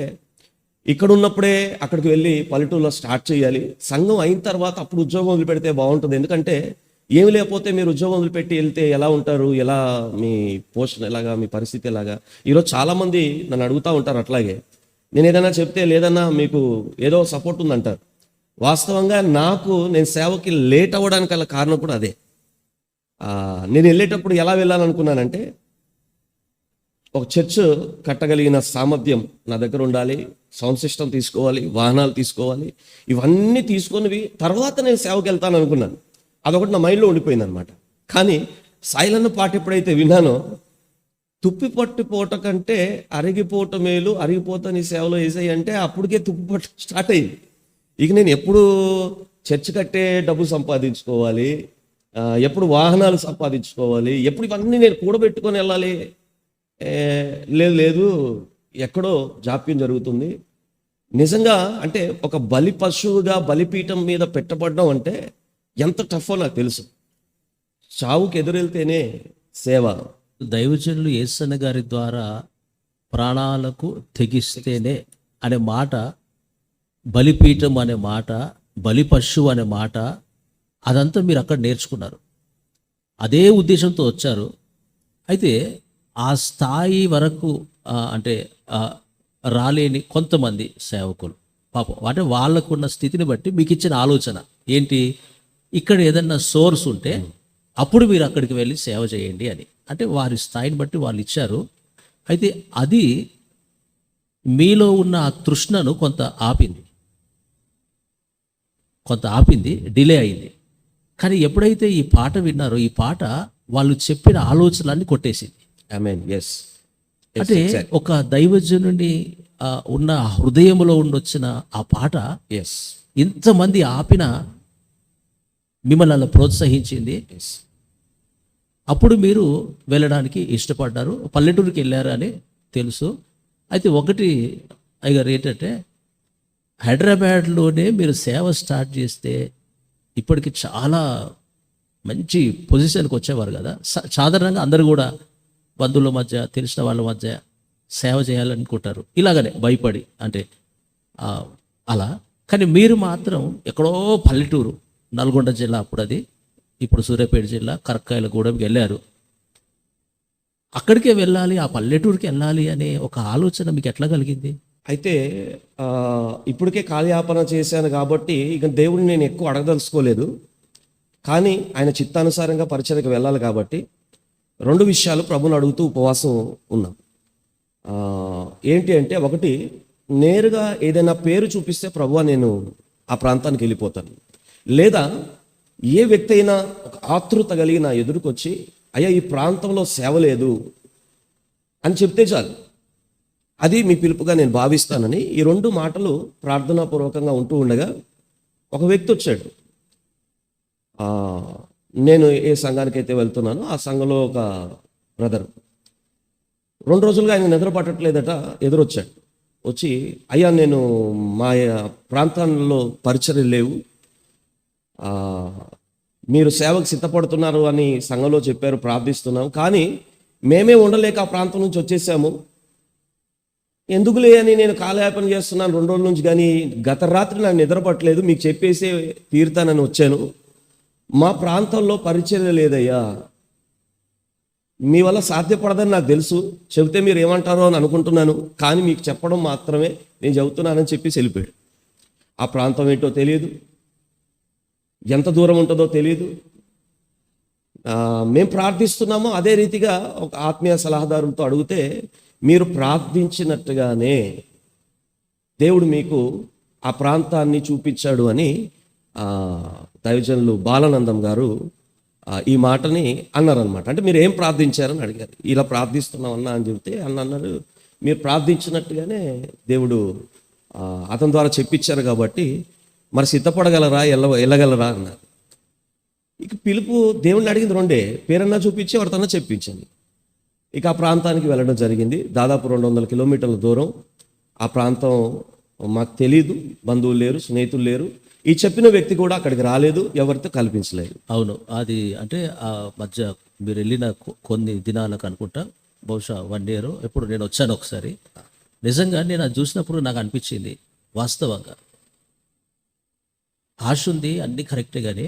ఇక్కడ ఉన్నప్పుడే అక్కడికి వెళ్ళి పల్లెటూరులో స్టార్ట్ చేయాలి. సంఘం అయిన తర్వాత అప్పుడు ఉద్యోగం వదిలిపెడితే బాగుంటుంది. ఎందుకంటే ఏమి లేకపోతే మీరు ఉద్యోగం వదిలిపెట్టి వెళ్తే ఎలా ఉంటారు, ఎలా మీ పోషణ ఎలాగా, మీ పరిస్థితి ఎలాగా. ఈరోజు చాలామంది నన్ను అడుగుతూ ఉంటారు. అట్లాగే నేను ఏదైనా చెప్తే లేదన్నా మీకు ఏదో సపోర్ట్ ఉందంటారు. వాస్తవంగా నేను సేవకి లేట్ అవ్వడానికి గల కారణం కూడా అదే. నేను వెళ్ళేటప్పుడు ఎలా వెళ్ళాలనుకున్నానంటే, ఒక చర్చ్ కట్టగలిగిన సామర్థ్యం నా దగ్గర ఉండాలి, సౌండ్ సిస్టమ్ తీసుకోవాలి, వాహనాలు తీసుకోవాలి. ఇవన్నీ తీసుకొని తర్వాత నేను సేవకి వెళ్తాను అనుకున్నాను. అదొకటి నా మైండ్లో ఉండిపోయింది అనమాట. కానీ సాయిలన్న పాట ఎప్పుడైతే విన్నానో, తుప్పి పట్టిపోవట కంటే అరిగిపోవటం మేలు, అరిగిపోతా నీ సేవలో వేసాయి అంటే అప్పటికే తుప్పు పట్టు స్టార్ట్ అయింది. ఇక నేను ఎప్పుడు చర్చ్ కట్టే డబ్బు సంపాదించుకోవాలి, ఎప్పుడు వాహనాలు సంపాదించుకోవాలి, ఎప్పుడు ఇవన్నీ నేను కూడబెట్టుకొని వెళ్ళాలి. లేదు ఎక్కడో జాప్యం జరుగుతుంది. నిజంగా అంటే ఒక బలి పశువుగా బలిపీఠం మీద పెట్టబడడం అంటే ఎంత టఫో నాకు తెలుసు. చావుకి ఎదురెళ్తేనే సేవ. దైవజనులు యేసన్న గారి ద్వారా ప్రాణాలకు తెగిస్తేనే అనే మాట, బలిపీఠం అనే మాట, బలి పశువు అనే మాట, అదంతా మీరు అక్కడ నేర్చుకున్నారు. అదే ఉద్దేశంతో వచ్చారు. అయితే ఆ స్థాయి వరకు అంటే రాలేని కొంతమంది సేవకులు పాపం, అంటే వాళ్ళకున్న స్థితిని బట్టి మీకు ఇచ్చిన ఆలోచన ఏంటి, ఇక్కడ ఏదన్నా సోర్స్ ఉంటే అప్పుడు మీరు అక్కడికి వెళ్ళి సేవ చేయండి అని. అంటే వారి స్థాయిని బట్టి వాళ్ళు ఇచ్చారు. అయితే అది మీలో ఉన్న ఆ తృష్ణను కొంత ఆపింది, డిలే అయింది. కానీ ఎప్పుడైతే ఈ పాట విన్నారో, ఈ పాట వాళ్ళు చెప్పిన ఆలోచనలన్నీ కొట్టేసింది. ఆమేన్. ఎస్. అంటే ఒక దైవజనుని ఉన్న హృదయంలో ఉండొచ్చిన ఆ పాట ఎస్. ఇంతమంది ఆపిన మిమ్మల్ని అలా ప్రోత్సహించింది. ఎస్. అప్పుడు మీరు వెళ్ళడానికి ఇష్టపడ్డారు, పల్లెటూరుకి వెళ్ళారు అని తెలుసు. అయితే ఒకటి అయ్యగారు ఏంటంటే, హైదరాబాద్లోనే మీరు సేవ స్టార్ట్ చేస్తే ఇప్పటికి చాలా మంచి పొజిషన్కి వచ్చేవారు కదా. సాధారణంగా అందరూ కూడా బంధువుల మధ్య, తెలిసిన వాళ్ళ మధ్య సేవ చేయాలనుకుంటారు, ఇలాగనే భయపడి, అంటే అలా. కానీ మీరు మాత్రం ఎక్కడో పల్లెటూరు, నల్గొండ జిల్లా అప్పుడు అది, ఇప్పుడు సూర్యాపేట జిల్లా కరక్కాయలగూడెంకి వెళ్ళారు. అక్కడికే వెళ్ళాలి, ఆ పల్లెటూరుకి వెళ్ళాలి అనే ఒక ఆలోచన మీకు ఎట్లా కలిగింది? అయితే ఇప్పటికే కాలయాపన చేశాను కాబట్టి ఇక దేవుడిని నేను ఎక్కువ అడగదలుచుకోలేదు. కానీ ఆయన చిత్తానుసారంగా పరిచర్యకు వెళ్ళాలి కాబట్టి 2 విషయాలు ప్రభుని అడుగుతూ ఉపవాసం ఉన్నాం. ఏంటి అంటే, ఒకటి, నేరుగా ఏదైనా పేరు చూపిస్తే ప్రభువా నేను ఆ ప్రాంతానికి వెళ్ళిపోతాను, లేదా ఏ వ్యక్తి అయినా ఒక ఆతృత కలిగి నా ఎదురుకొచ్చి అయ్యా ఈ ప్రాంతంలో సేవ లేదు అని చెప్తే చాలు, అది మీ పిలుపుగా నేను భావిస్తానని ఈ 2 మాటలు ప్రార్థనాపూర్వకంగా ఉంటూ ఉండగా ఒక వ్యక్తి వచ్చాడు. నేను ఏ సంఘానికి అయితే వెళ్తున్నానో ఆ సంఘంలో ఒక బ్రదర్ 2 రోజులుగా ఆయన నిద్ర పట్టట్లేదట, ఎదురొచ్చాడు. వచ్చి, అయ్యా నేను మా ప్రాంతాల్లో పరిచర్యలు లేవు, మీరు సేవకు సిద్ధపడుతున్నారు అని సంఘంలో చెప్పారు, ప్రార్థిస్తున్నాం, కానీ మేమే ఉండలేక ఆ ప్రాంతం నుంచి వచ్చేసాము, ఎందుకులే అని నేను కాలయాపన చేస్తున్నాను 2 రోజుల నుంచి, కానీ గత రాత్రి నాకు నిద్ర పట్టలేదు, మీకు చెప్పేసి తీరుతానని వచ్చాను, మా ప్రాంతంలో పరిచర్య లేదయ్యా, మీ వల్ల సాధ్యపడదని నాకు తెలుసు, చెబితే మీరు ఏమంటారో అని అనుకుంటున్నాను, కానీ మీకు చెప్పడం మాత్రమే నేను చెబుతున్నానని చెప్పేసి వెళ్ళిపోయాడు. ఆ ప్రాంతం ఏంటో తెలియదు, ఎంత దూరం ఉంటుందో తెలియదు. మేము ప్రార్థిస్తున్నామో అదే రీతిగా ఒక ఆత్మీయ సలహాదారులతో అడిగితే, మీరు ప్రార్థించినట్టుగానే దేవుడు మీకు ఆ ప్రాంతాన్ని చూపించాడు అని దైవజనులు బాలానందం గారు ఈ మాటని అన్నారనమాట. అంటే మీరు ఏం ప్రార్థించారని అడిగారు. ఇలా ప్రార్థిస్తున్నాం అన్నా అని చెబితే అన్నారు, మీరు ప్రార్థించినట్టుగానే దేవుడు అతని ద్వారా చెప్పించారు కాబట్టి మరి సిద్ధపడగలరా, వెళ్ళగలరా అన్నారు. ఇక పిలుపు దేవుడిని అడిగింది 2, పేరన్నా చూపించి ఎవరితోన్నా చెప్పించండి. ఇక ఆ ప్రాంతానికి వెళ్ళడం జరిగింది. దాదాపు 200 కిలోమీటర్ల దూరం. ఆ ప్రాంతం మాకు తెలీదు, బంధువులు లేరు, స్నేహితులు లేరు, ఈ చెప్పిన వ్యక్తి కూడా అక్కడికి రాలేదు, ఎవరితో కల్పించలేదు. అవును, అది అంటే ఆ మధ్య మీరు వెళ్ళిన కొన్ని దినాలకు అనుకుంటా, బహుశా 1 year ఎప్పుడు నేను వచ్చాను ఒకసారి. నిజంగా నేను అది చూసినప్పుడు నాకు అనిపించింది, వాస్తవంగా ఆశ ఉంది, అన్నీ కరెక్టే, కానీ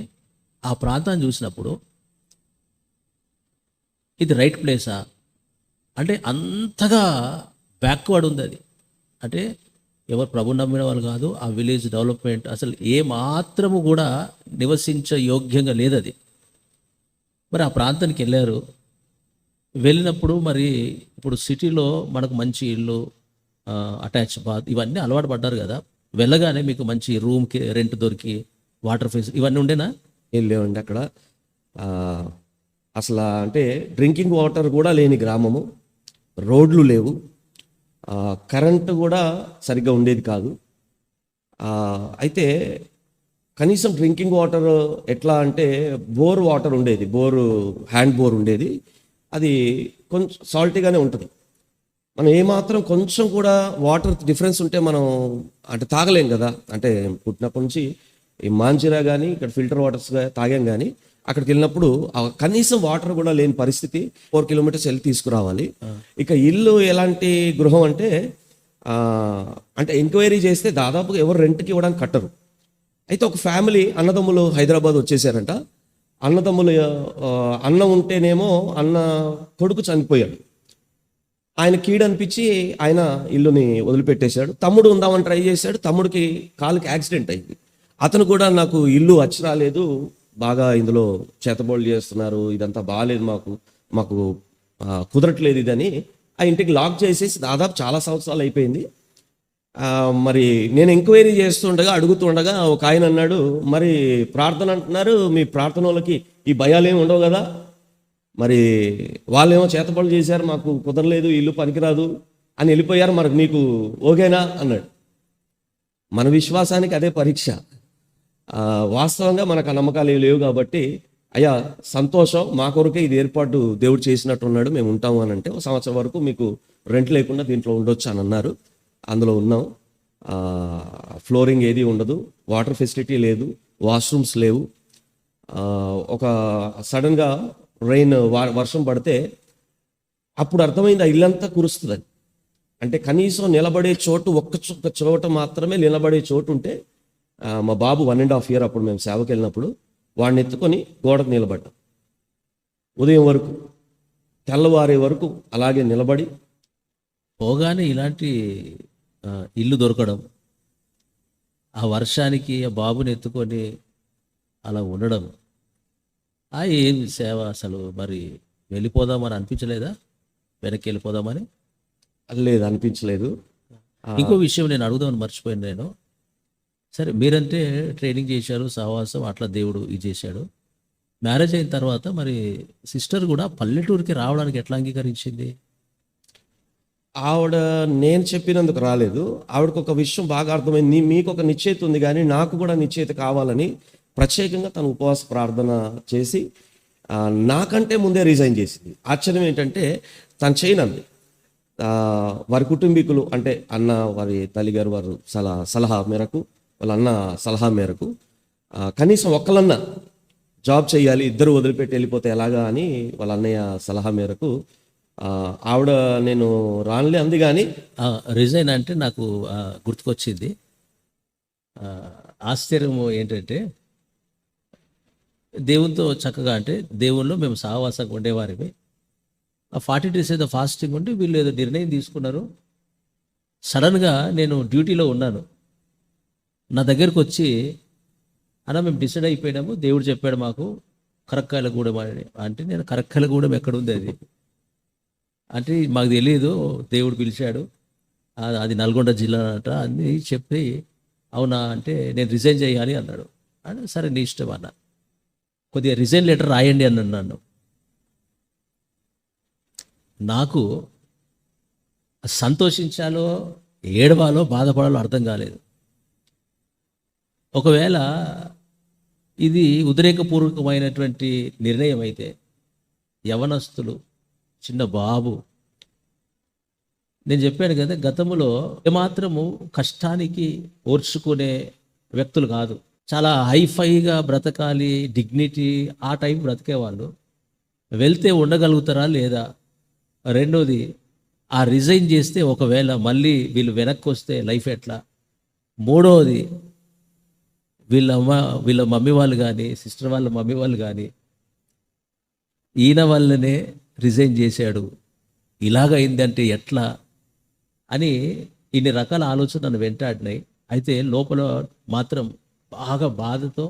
ఆ ప్రాంతాన్ని చూసినప్పుడు ఇది రైట్ ప్లేసా అంటే అంతగా బ్యాక్వర్డ్ ఉంది అది. అంటే ఎవరు ప్రభు నమ్మిన వాళ్ళు కాదు, ఆ విలేజ్ డెవలప్మెంట్ అసలు ఏ మాత్రము కూడా నివసించ యోగ్యంగా లేదు అది. మరి ఆ ప్రాంతానికి వెళ్ళినప్పుడు మరి ఇప్పుడు సిటీలో మనకు మంచి ఇల్లు, అటాచ్ బాత్, ఇవన్నీ అలవాటు పడ్డారు కదా, వెళ్ళగానే మీకు మంచి రూమ్కి రెంట్ దొరికి, వాటర్ ఫెసిలిటీ ఇవన్నీ ఉండేనా? ఏం లేవండి అక్కడ. అసలు అంటే డ్రింకింగ్ వాటర్ కూడా లేని గ్రామము, రోడ్లు లేవు, కరెంటు కూడా సరిగ్గా ఉండేది కాదు. అయితే కనీసం డ్రింకింగ్ వాటర్ ఎట్లా అంటే బోర్ వాటర్ ఉండేది, హ్యాండ్ బోర్ ఉండేది, అది కొంచెం సాల్టీగానే ఉంటుంది. మనం ఏమాత్రం కొంచెం కూడా వాటర్ డిఫరెన్స్ ఉంటే మనం అంటే తాగలేం కదా. అంటే పుట్టినప్పటి నుంచి ఈ మాంజిరా కానీ ఇక్కడ ఫిల్టర్ వాటర్స్గా తాగాం, కానీ అక్కడికి వెళ్ళినప్పుడు కనీసం వాటర్ కూడా లేని పరిస్థితి. 4 kilometers వెళ్ళి తీసుకురావాలి. ఇక ఇల్లు ఎలాంటి గృహం అంటే ఎంక్వైరీ చేస్తే దాదాపుగా ఎవరు రెంట్కి ఇవ్వడానికి కట్టరు. అయితే ఒక ఫ్యామిలీ అన్నదమ్ములు హైదరాబాద్ వచ్చేసారంట. అన్నదమ్ములు అన్న ఉంటేనేమో అన్న కొడుకు చనిపోయాడు, ఆయన కీడనిపించి ఆయన ఇల్లుని వదిలిపెట్టేశాడు. తమ్ముడు ఉందామని ట్రై చేశాడు, తమ్ముడికి కాలుకి యాక్సిడెంట్ అయింది. అతను కూడా నాకు ఇల్లు వచ్చి రాలేదు, బాగా ఇందులో చేతబోళ్ళు చేస్తున్నారు, ఇదంతా బాగాలేదు, మాకు కుదరట్లేదు ఇదని ఆ ఇంటికి లాక్ చేసేసి దాదాపు చాలా సంవత్సరాలు అయిపోయింది. మరి నేను ఎంక్వైరీ అడుగుతుండగా ఒక ఆయన అన్నాడు, మరి ప్రార్థన అంటున్నారు, మీ ప్రార్థన వాళ్ళకి ఈ భయాలు ఏమి ఉండవు కదా, మరి వాళ్ళేమో చేతపడులు చేశారు, మాకు కుదరలేదు, ఇల్లు పనికిరాదు అని వెళ్ళిపోయారు, మరి నీకు ఓకేనా అన్నాడు. మన విశ్వాసానికి అదే పరీక్ష. వాస్తవంగా మనకు ఆ నమ్మకాలు ఏవి లేవు కాబట్టి, అయ్యా సంతోషం, మా కొరకే ఇది ఏర్పాటు దేవుడు చేసినట్టున్నాడు, మేము ఉంటాము అని అంటే 1 సంవత్సరం వరకు మీకు రెంట్ లేకుండా దీంట్లో ఉండొచ్చు అని అన్నారు. అందులో ఉన్నాం. ఫ్లోరింగ్ ఏది ఉండదు, వాటర్ ఫెసిలిటీ లేదు, వాష్రూమ్స్ లేవు. ఒక సడన్గా వర్షం పడితే అప్పుడు అర్థమైంది ఆ ఇల్లంతా కురుస్తుందని. అంటే కనీసం నిలబడే చోటు ఒక్క చోట మాత్రమే నిలబడే చోటు ఉంటే, మా బాబు 1.5 year అప్పుడు మేము సేవకి వెళ్ళినప్పుడు వాడిని ఎత్తుకొని గోడకు నిలబడ్డాం. ఉదయం వరకు తెల్లవారే వరకు అలాగే నిలబడి పోగానే ఇలాంటి ఇల్లు దొరకడం, ఆ వర్షానికి ఆ బాబుని ఎత్తుకొని అలా ఉండడం, ఏం సేవ అసలు. మరి వెళ్ళిపోదామని అనిపించలేదా? వెనక్కి వెళ్ళిపోదామని? లేదు, అనిపించలేదు. ఇంకో విషయం నేను అడుగుదామని మర్చిపోయాను నేను. సరే, మీరంటే ట్రైనింగ్ చేశారు, సహవాసం అట్లా దేవుడు ఇది చేశాడు. మ్యారేజ్ అయిన తర్వాత మరి సిస్టర్ కూడా పల్లెటూరుకి రావడానికి ఎట్లా అంగీకరించింది? ఆవిడ నేను చెప్పినందుకు రాలేదు. ఆవిడకు ఒక విషయం బాగా అర్థమైంది. మీకు ఒక నిశ్చయిత ఉంది కానీ నాకు కూడా నిశ్చయిత కావాలని ప్రత్యేకంగా తను ఉపవాస ప్రార్థన చేసి నాకంటే ముందే రిజైన్ చేసింది. ఆశ్చర్యం ఏంటంటే తను చేయనంది. వారి కుటుంబీకులు అంటే అన్న, వారి తల్లిగారు వారు సలహా మేరకు, వాళ్ళ అన్న సలహా మేరకు కనీసం ఒక్కలన్నా జాబ్ చేయాలి, ఇద్దరు వదిలిపెట్టి వెళ్ళిపోతే ఎలాగా అని వాళ్ళ అన్నయ్య సలహా మేరకు ఆవిడ నేను రానులే అంది. కానీ రిజైన్ అంటే నాకు గుర్తుకొచ్చింది. ఆశ్చర్యం ఏంటంటే, దేవునితో చక్కగా అంటే దేవుల్లో మేము సహవాసంగా ఉండేవారివి. ఆ 40 days ఏదో ఫాస్టింగ్ ఉండి వీళ్ళు ఏదో నిర్ణయం తీసుకున్నారు. సడన్గా నేను డ్యూటీలో ఉన్నాను. నా దగ్గరకు వచ్చి, అన్న మేము డిసైడ్ అయిపోయినాము, దేవుడు చెప్పాడు మాకు కరక్కాయలగూడెం అని. అంటే నేను కరక్కాయలగూడెం ఎక్కడుంది అది అంటే మాకు తెలియదు, దేవుడు పిలిచాడు, అది నల్గొండ జిల్లా అట అని చెప్పి, అవునా అంటే నేను రిజైన్ చేయాలి అన్నాడు. అంటే సరే నీ ఇష్టం అన్న, కొద్దిగా రిజైన్ లెటర్ రాయండి అని అన్నాను. నాకు సంతోషించాలో ఏడవాలో బాధపడాలో అర్థం కాలేదు. ఒకవేళ ఇది ఉద్రేకపూర్వకమైనటువంటి నిర్ణయం అయితే, యవనస్తులు, చిన్న బాబు, నేను చెప్పాను కదా గతంలో ఏమాత్రము కష్టానికి ఓర్చుకునే వ్యక్తులు కాదు, చాలా హైఫైగా బ్రతకాలి, డిగ్నిటీ ఆ టైం బ్రతికేవాళ్ళు. వెళ్తే ఉండగలుగుతారా లేదా? రెండోది, ఆ రిజైన్ చేస్తే ఒకవేళ మళ్ళీ వీళ్ళు వెనక్కి వస్తే లైఫ్ ఎట్లా? మూడవది, వీళ్ళ మమ్మీ వాళ్ళు కానీ, సిస్టర్ వాళ్ళ మమ్మీ వాళ్ళు కానీ, ఈయన వల్లనే రిజైన్ చేశాడు, ఇలాగ అయిందంటే ఎట్లా అని ఇన్ని రకాల ఆలోచన నన్ను వెంటాడినాయి. అయితే లోపల మాత్రం బాగా బాధతో,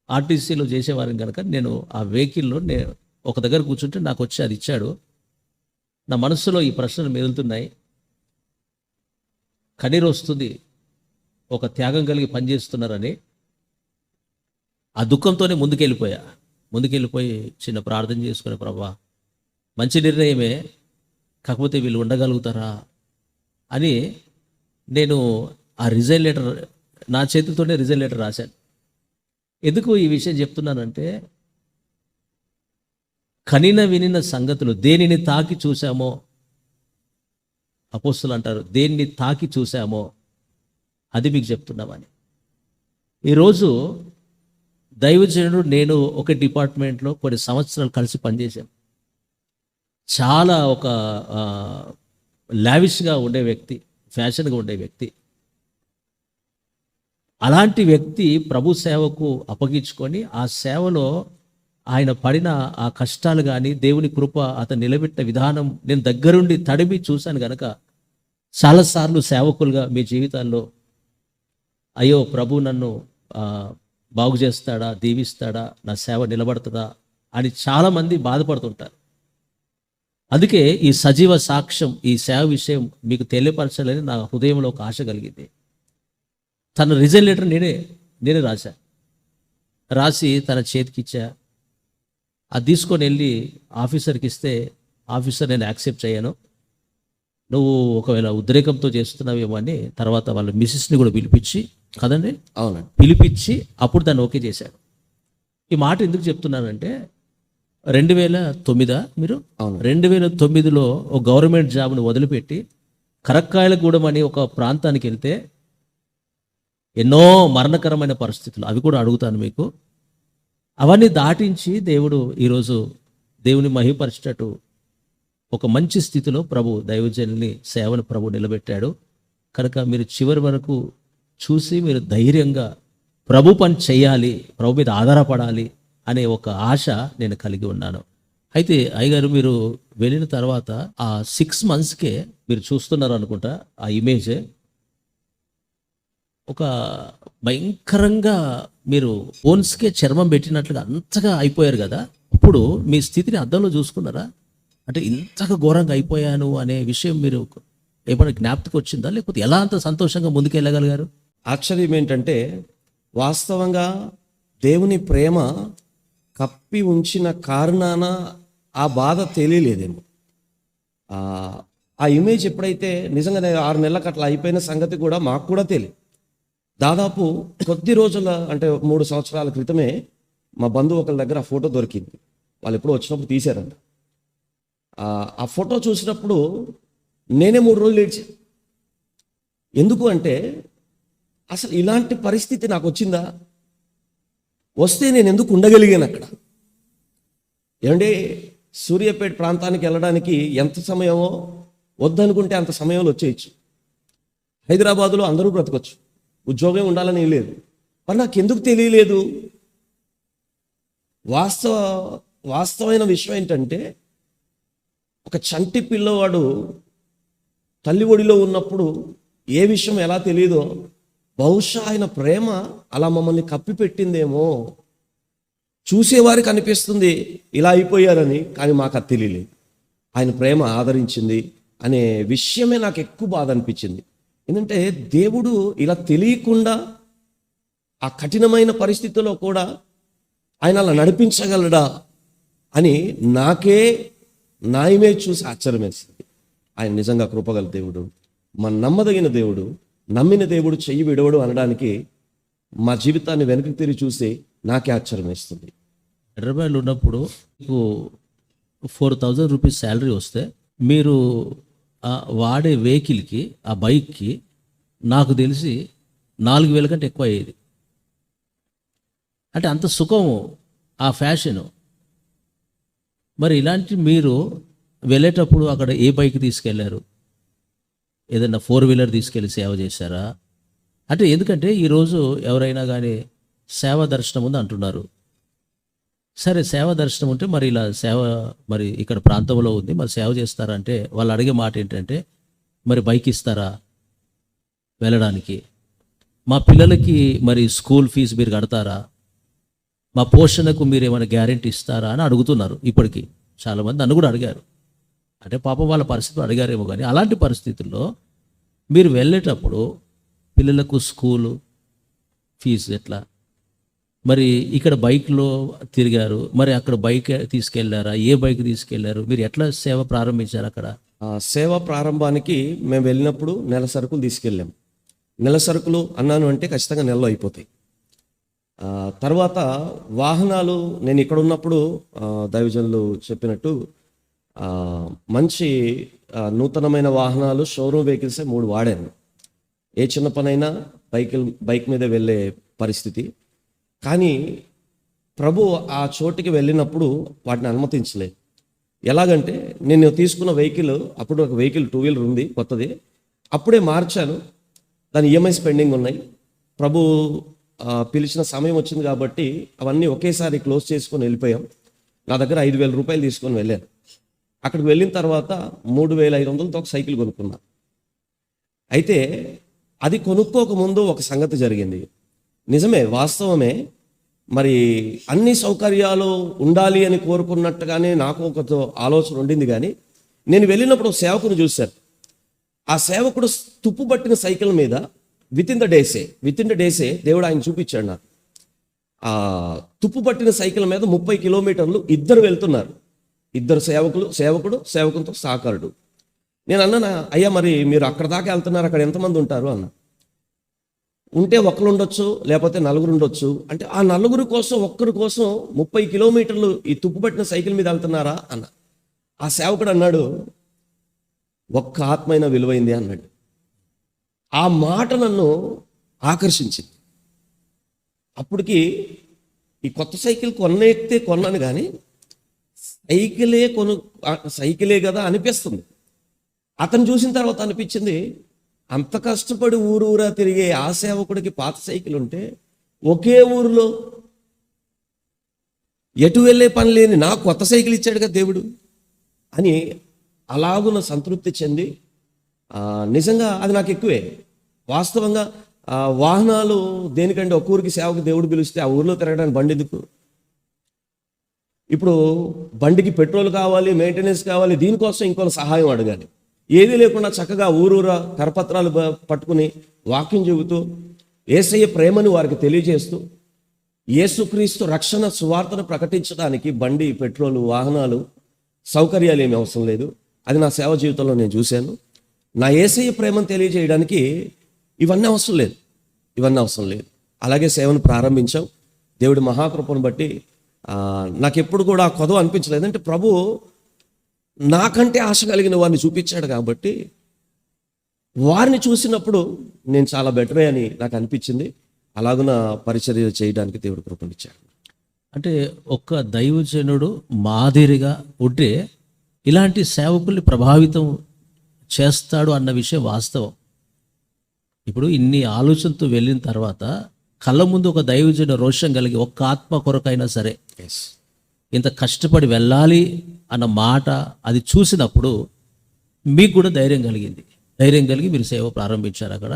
ఆర్టీసీలో చేసేవారిని కనుక నేను ఆ వెహికల్లో నేను ఒక దగ్గర కూర్చుంటే నాకు వచ్చి అది ఇచ్చాడు. నా మనసులో ఈ ప్రశ్నలు మెదులుతున్నాయి. కన్నీరు వస్తుంది, ఒక త్యాగం కలిగి పనిచేస్తున్నారని. ఆ దుఃఖంతోనే ముందుకెళ్ళిపోయి చిన్న ప్రార్థన చేసుకునే, ప్రభా మంచి నిర్ణయమే, కాకపోతే వీళ్ళు ఉండగలుగుతారా అని నేను ఆ రిజైన్ లెటర్ నా చేతితోనే రిజైన్ లెటర్ రాశాను. ఎందుకు ఈ విషయం చెప్తున్నానంటే, కనిన వినిన సంగతులు దేనిని తాకి చూసామో, అపోస్తులు అంటారు, దేన్ని తాకి చూసామో అది మీకు చెప్తున్నామని. ఈరోజు దైవజనుడు నేను ఒక డిపార్ట్మెంట్లో కొన్ని సంవత్సరాలు కలిసి పనిచేశాం. చాలా ఒక లావిష్గా ఉండే వ్యక్తి, ఫ్యాషన్గా ఉండే వ్యక్తి. అలాంటి వ్యక్తి ప్రభు సేవకు అప్పగించుకొని ఆ సేవలో ఆయన పడిన ఆ కష్టాలు కానీ, దేవుని కృప అతను నిలబెట్టిన విధానం నేను దగ్గరుండి తడిమి చూశాను కనుక చాలాసార్లు సేవకులుగా మీ జీవితాల్లో అయ్యో ప్రభు నన్ను బాగు చేస్తాడా, దీవిస్తాడా, నా సేవ నిలబడుతుందా అని చాలామంది బాధపడుతుంటారు. అందుకే ఈ సజీవ సాక్ష్యం, ఈ సేవ విషయం మీకు తెలియపరచాలని నా హృదయంలో ఒక ఆశ కలిగింది. తన రిజైన్ లెటర్ నేనే రాసి తన చేతికిచ్చా. అది తీసుకొని వెళ్ళి ఆఫీసర్కి ఇస్తే ఆఫీసర్ నేను యాక్సెప్ట్ చేయను, నువ్వు ఒకవేళ ఉద్రేకంతో చేస్తున్నావేమో అని తర్వాత వాళ్ళ మిస్సెస్ని కూడా పిలిపించి కదండి అవునండి. పిలిపించి అప్పుడు దాన్ని ఓకే చేశాడు. ఈ మాట ఎందుకు చెప్తున్నానంటే 2009 మీరు అవును. 2009లో ఒక గవర్నమెంట్ జాబ్ను వదిలిపెట్టి కరక్కాయలగూడెం అని ఒక ప్రాంతానికి వెళ్తే ఎన్నో మరణకరమైన పరిస్థితులు, అవి కూడా అడుగుతాను మీకు, అవన్నీ దాటించి దేవుడు ఈరోజు దేవుని మహిమపరిచేటట్టు ఒక మంచి స్థితిలో ప్రభు దైవజనుని సేవను ప్రభు నిలబెట్టాడు. కనుక మీరు చివరి వరకు చూసి మీరు ధైర్యంగా ప్రభు పని చేయాలి, ప్రభు మీద ఆధారపడాలి అనే ఒక ఆశ నేను కలిగి ఉన్నాను. అయితే అయ్యగారు మీరు వెళ్ళిన తర్వాత ఆ 6 monthsకే మీరు చూస్తున్నారు అనుకుంటా ఆ ఇమేజ్, ఒక భయంకరంగా మీరు బోన్స్కే చర్మం పెట్టినట్లుగా అంతగా అయిపోయారు కదా. అప్పుడు మీ స్థితిని అద్దంలో చూసుకున్నారా? అంటే ఇంతగా ఘోరంగా అయిపోయాను అనే విషయం మీరు ఏమైనా జ్ఞాపకం వచ్చిందా, లేకపోతే ఎలా అంత సంతోషంగా ముందుకెళ్ళగలిగారు? ఆశ్చర్యం ఏంటంటే వాస్తవంగా దేవుని ప్రేమ కప్పి ఉంచిన కారణాన ఆ బాధ తెలియలేదేమో. ఆ ఇమేజ్ ఎప్పుడైతే నిజంగానే 6 నెలలకు అట్లా అయిపోయిన సంగతి కూడా మాకు కూడా తెలియదు. దాదాపు కొద్ది రోజుల అంటే 3 సంవత్సరాల క్రితమే మా బంధువు ఒకరి దగ్గర ఆ ఫోటో దొరికింది. వాళ్ళు ఎప్పుడో వచ్చినప్పుడు తీశారంట. ఆ ఫోటో చూసినప్పుడు నేనే 3 రోజులు ఏడ్చాను. ఎందుకు అంటే అసలు ఇలాంటి పరిస్థితి నాకు వచ్చిందా, వస్తే నేను ఎందుకు ఉండగలిగాను అక్కడ? ఏమంటే సూర్యాపేట ప్రాంతానికి వెళ్ళడానికి ఎంత సమయమో వద్దనుకుంటే అంత సమయంలో వచ్చేయచ్చు. హైదరాబాదులో అందరూ బ్రతకొచ్చు, ఉద్యోగం ఉండాలని ఏం లేదు. మరి నాకు ఎందుకు తెలియలేదు? వాస్తవమైన విషయం ఏంటంటే ఒక చంటి పిల్లవాడు తల్లి ఒడిలో ఉన్నప్పుడు ఏ విషయం ఎలా తెలియదో బహుశా ఆయన ప్రేమ అలా మమ్మల్ని కప్పిపెట్టిందేమో. చూసేవారికి అనిపిస్తుంది ఇలా అయిపోయారని, కానీ మాకు అది తెలియలేదు. ఆయన ప్రేమ ఆదరించింది అనే విషయమే నాకు ఎక్కువ బాధ అనిపించింది. ఎందుకంటే దేవుడు ఇలా తెలియకుండా ఆ కఠినమైన పరిస్థితుల్లో కూడా ఆయన అలా నడిపించగలడా అని నాకే నా ఇమేజ్ చూసి ఆశ్చర్యం వేసింది. ఆయన నిజంగా కృపగల దేవుడు, మన నమ్మదగిన దేవుడు, నమ్మిన దేవుడు చెయ్యి విడవడు అనడానికి మా జీవితాన్ని వెనక్కి తిరిగి చూసి నాకే ఆశ్చర్యం వేస్తుంది. హైదరాబాద్లో ఉన్నప్పుడు మీకు 4,000 రూపీస్ శాలరీ వస్తే మీరు వాడే వెహికల్కి, ఆ బైక్కి నాకు తెలిసి 4,000 కంటే ఎక్కువ అయ్యేది. అంటే అంత సుఖము, ఆ ఫ్యాషను. మరి ఇలాంటి మీరు వెళ్ళేటప్పుడు అక్కడ ఏ బైక్ తీసుకెళ్లారు? ఏదైనా 4-wheeler తీసుకెళ్ళి సేవ చేశారా? అంటే ఎందుకంటే ఈరోజు ఎవరైనా కానీ సేవా దర్శనం ఉంది అంటున్నారు. సరే, సేవా దర్శనం ఉంటే మరి ఇలా సేవ మరి ఇక్కడ ప్రాంతంలో ఉంది, మరి సేవ చేస్తారంటే వాళ్ళు అడిగే మాట ఏంటంటే మరి బైక్ ఇస్తారా వెళ్ళడానికి? మా పిల్లలకి మరి స్కూల్ ఫీజు మీరు కడతారా? మా పోషణకు మీరు ఏమైనా గ్యారెంటీ ఇస్తారా అని అడుగుతున్నారు. ఇప్పటికీ చాలామంది నన్ను కూడా అడిగారు. అంటే పాపం వాళ్ళ పరిస్థితులు అడిగారేమో, కానీ అలాంటి పరిస్థితుల్లో మీరు వెళ్ళేటప్పుడు పిల్లలకు స్కూలు ఫీజు ఎట్లా? మరి ఇక్కడ బైక్లో తిరిగారు, మరి అక్కడ బైక్ తీసుకెళ్లారా? ఏ బైక్ తీసుకెళ్లారు? మీరు ఎట్లా సేవ ప్రారంభించారు అక్కడ? సేవ ప్రారంభానికి మేము వెళ్ళినప్పుడు నెల సరుకులు తీసుకెళ్ళాం. నెల సరుకులు అన్నాను అంటే ఖచ్చితంగా నెలలో అయిపోతాయి. తర్వాత వాహనాలు నేను ఇక్కడ ఉన్నప్పుడు దైవజనులు చెప్పినట్టు మంచి నూతనమైన వాహనాలు, షోరూమ్ వెహికల్సే 3 వాడాను. ఏ చిన్న పనైనా బైక్ మీద వెళ్ళే పరిస్థితి. కానీ ప్రభు ఆ చోటికి వెళ్ళినప్పుడు వాటిని అనుమతించలేదు. ఎలాగంటే నేను తీసుకున్న వెహికల్, అప్పుడు ఒక వెహికల్ 2-wheeler ఉంది కొత్తది, అప్పుడే మార్చాను. దాని ఈఎంఐస్ పెండింగ్ ఉన్నాయి. ప్రభు పిలిచిన సమయం వచ్చింది కాబట్టి అవన్నీ ఒకేసారి క్లోజ్ చేసుకొని వెళ్ళిపోయాం. నా దగ్గర 5,000 రూపాయలు తీసుకొని వెళ్ళాను. అక్కడికి వెళ్ళిన తర్వాత 3,500తో ఒక సైకిల్ కొనుక్కున్నా. అయితే అది కొనుక్కోకముందు ఒక సంగతి జరిగింది. నిజమే, వాస్తవమే. మరి అన్ని సౌకర్యాలు ఉండాలి అని కోరుకున్నట్టుగానే నాకు ఒక ఆలోచన ఉండింది. కానీ నేను వెళ్ళినప్పుడు ఒక సేవకుని చూశాను. ఆ సేవకుడు తుప్పు పట్టిన సైకిల్ మీద విత్ ఇన్ ద డేసే దేవుడు ఆయన చూపించాడు నాకు. తుప్పు పట్టిన సైకిల్ మీద 30 కిలోమీటర్లు ఇద్దరు వెళ్తున్నారు. ఇద్దరు సేవకుడు సేవకునితో సహకారుడు. నేను అన్నాను, అయ్యా మరి మీరు అక్కడ దాకా వెళ్తున్నారు, అక్కడ ఎంతమంది ఉంటారు అన్న. ఉంటే ఒకరు ఉండొచ్చు, లేకపోతే నలుగురు ఉండొచ్చు. అంటే ఆ నలుగురు కోసం ఒక్కరి కోసం 30 కిలోమీటర్లు ఈ తుప్పు పట్టిన సైకిల్ మీద వెళ్తున్నారా అన్న. ఆ సేవకుడు అన్నాడు, ఒక్క ఆత్మైన విలువైంది అన్నాడు. ఆ మాట నన్ను ఆకర్షించింది. అప్పటికి ఈ కొత్త సైకిల్ కొన్నాను కానీ సైకిలే కదా అనిపిస్తుంది. అతను చూసిన తర్వాత అనిపించింది, అంత కష్టపడి ఊరూరా తిరిగే ఆ సేవకుడికి పాత సైకిల్ ఉంటే ఒకే ఊరిలో ఎటు వెళ్ళే పని లేని నాకు కొత్త సైకిల్ ఇచ్చాడుగా దేవుడు అని అలాగున సంతృప్తి చెంది, నిజంగా అది నాకు ఎక్కువే. వాస్తవంగా వాహనాలు దేనికంటే ఒక ఊరికి సేవకు దేవుడు పిలిస్తే ఆ ఊరిలో తిరగడానికి బండి ఎందుకు? ఇప్పుడు బండికి పెట్రోల్ కావాలి, మెయింటెనెన్స్ కావాలి, దీనికోసం ఇంకొక సహాయం అడగాలి. ఏదీ లేకుండా చక్కగా ఊరూరా కరపత్రాలు పట్టుకుని వాక్యం చెబుతూ యేసయ్య ప్రేమను వారికి తెలియజేస్తూ యేసుక్రీస్తు రక్షణ సువార్తను ప్రకటించడానికి బండి, పెట్రోలు, వాహనాలు, సౌకర్యాలు ఏమీ అవసరం లేదు. అది నా సేవ జీవితంలో నేను చూశాను. నా యేసయ్య ప్రేమను తెలియజేయడానికి ఇవన్నీ అవసరం లేదు. అలాగే సేవను ప్రారంభించాం. దేవుడి మహాకృపను బట్టి నాకెప్పుడు కూడా కొదవ అనిపించలేదు. అంటే ప్రభు నాకంటే ఆశ కలిగిన వారిని చూపించాడు కాబట్టి వారిని చూసినప్పుడు నేను చాలా బెటరే అని నాకు అనిపించింది. అలాగున పరిచర్య చేయడానికి దేవుడు కృపనిచ్చాడు. అంటే ఒక్క దైవజనుడు మాదిరిగా ఉంటే ఇలాంటి సేవకుల్ని ప్రభావితం చేస్తాడు అన్న విషయం వాస్తవం. ఇప్పుడు ఇన్ని ఆలోచనతో వెళ్ళిన తర్వాత కళ్ళ ముందు ఒక దైవజనుడు రోషం కలిగి ఒక్క ఆత్మ కొరకైనా సరే ఇంత కష్టపడి వెళ్ళాలి అన్న మాట అది చూసినప్పుడు మీకు కూడా ధైర్యం కలిగి మీరు సేవ ప్రారంభించారు అక్కడ.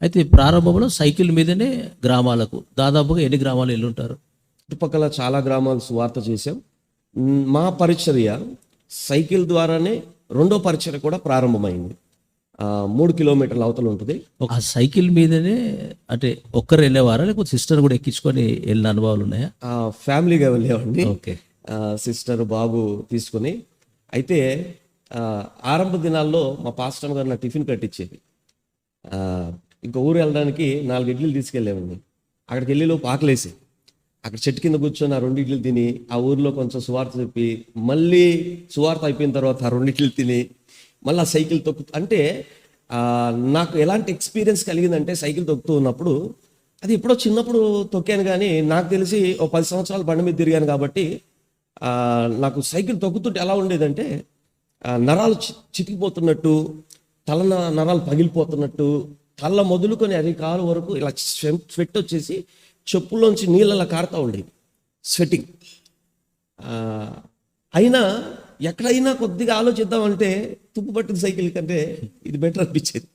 అయితే ప్రారంభంలో సైకిల్ మీదనే గ్రామాలకు దాదాపుగా ఎన్ని గ్రామాలు వెళ్ళుంటారు? చుట్టుపక్కల చాలా గ్రామాలు సువార్త చేశాం. మా పరిచర్య సైకిల్ ద్వారానే రెండో పరిచర్య కూడా ప్రారంభమైంది. 3 కిలోమీటర్ల అవతల ఉంటుంది. ఆ సైకిల్ మీదనే అంటే ఒక్కరు వెళ్ళేవారా లేకపోతే సిస్టర్ కూడా ఎక్కించుకొని వెళ్ళిన అనుభవాలు ఉన్నాయా? ఫ్యామిలీగా వెళ్ళేవాడిని. ఓకే. సిస్టర్, బాబు తీసుకుని. అయితే ఆరంభ దినాల్లో మా పాస్టర్ గారు నా టిఫిన్ కట్టించేది. ఇంకో ఊరు వెళ్ళడానికి 4 ఇడ్లీలు తీసుకెళ్ళేవాడిని. అక్కడికి వెళ్ళేలోపు ఆకలేసి అక్కడ చెట్టు కింద కూర్చొని ఆ 2 ఇడ్లీలు తిని ఆ ఊరిలో కొంచెం సువార్త చెప్పి మళ్ళీ సువార్త అయిపోయిన తర్వాత ఆ 2 ఇడ్లీలు తిని మళ్ళీ ఆ సైకిల్ అంటే నాకు ఎలాంటి ఎక్స్పీరియన్స్ కలిగిందంటే సైకిల్ తొక్కుతూ ఉన్నప్పుడు, అది ఎప్పుడో చిన్నప్పుడు తొక్కాను కానీ నాకు తెలిసి ఓ 10 సంవత్సరాలు బండి మీద తిరిగాను కాబట్టి నాకు సైకిల్ తొక్కుతుంటే ఎలా ఉండేదంటే నరాలు చితికిపోతున్నట్టు, నరాలు పగిలిపోతున్నట్టు, తల్ల మొదలుకొని అరికాలు వరకు ఇలా స్వెట్ వచ్చేసి చెప్పుల్లోంచి నీళ్ళలా కారుతూ ఉండేది, స్వెట్టింగ్. అయినా ఎక్కడైనా కొద్దిగా ఆలోచిద్దామంటే తుప్పు పట్టిన సైకిల్ కంటే ఇది బెటర్ అనిపించేది.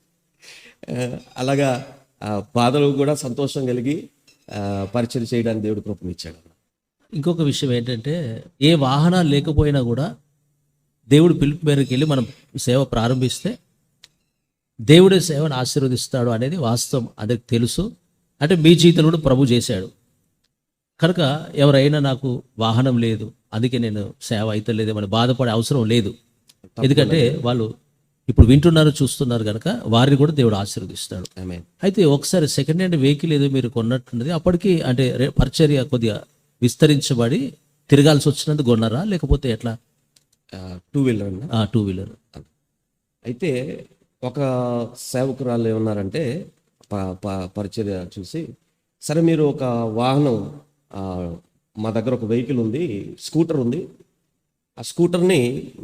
అలాగా బాధలు కూడా సంతోషం కలిగి పరిచయం చేయడానికి దేవుడు కృపనిచ్చాడు. ఇంకొక విషయం ఏంటంటే ఏ వాహనాలు లేకపోయినా కూడా దేవుడు పిలుపు మేరకు వెళ్ళి మనం సేవ ప్రారంభిస్తే దేవుడే సేవను ఆశీర్వదిస్తాడు అనేది వాస్తవం, అందరికి తెలుసు. అంటే మీ జీవితంలో కూడా ప్రభు చేశాడు కనుక ఎవరైనా నాకు వాహనం లేదు అందుకే నేను సేవ అయితే లేదేమని బాధపడే అవసరం లేదు. ఎందుకంటే వాళ్ళు ఇప్పుడు వింటున్నారు, చూస్తున్నారు కనుక వారిని కూడా దేవుడు ఆశీర్వదిస్తాడు. అయితే ఒకసారి సెకండ్ హ్యాండ్ వెహికల్ ఏదో మీరు కొన్నట్టున్నది, అప్పటికి అంటే పరిచర్య కొద్దిగా విస్తరించబడి తిరగాల్సి వచ్చినందుకు కొన్నారా లేకపోతే ఎట్లా? 2 వీలర్. 2 వీలర్. అయితే ఒక సేవకురాలు ఏమన్నారంటే పరిచర్య చూసి, సరే మీరు ఒక వాహనం, మా దగ్గర ఒక వెహికల్ ఉంది, స్కూటర్ ఉంది, ఆ స్కూటర్ని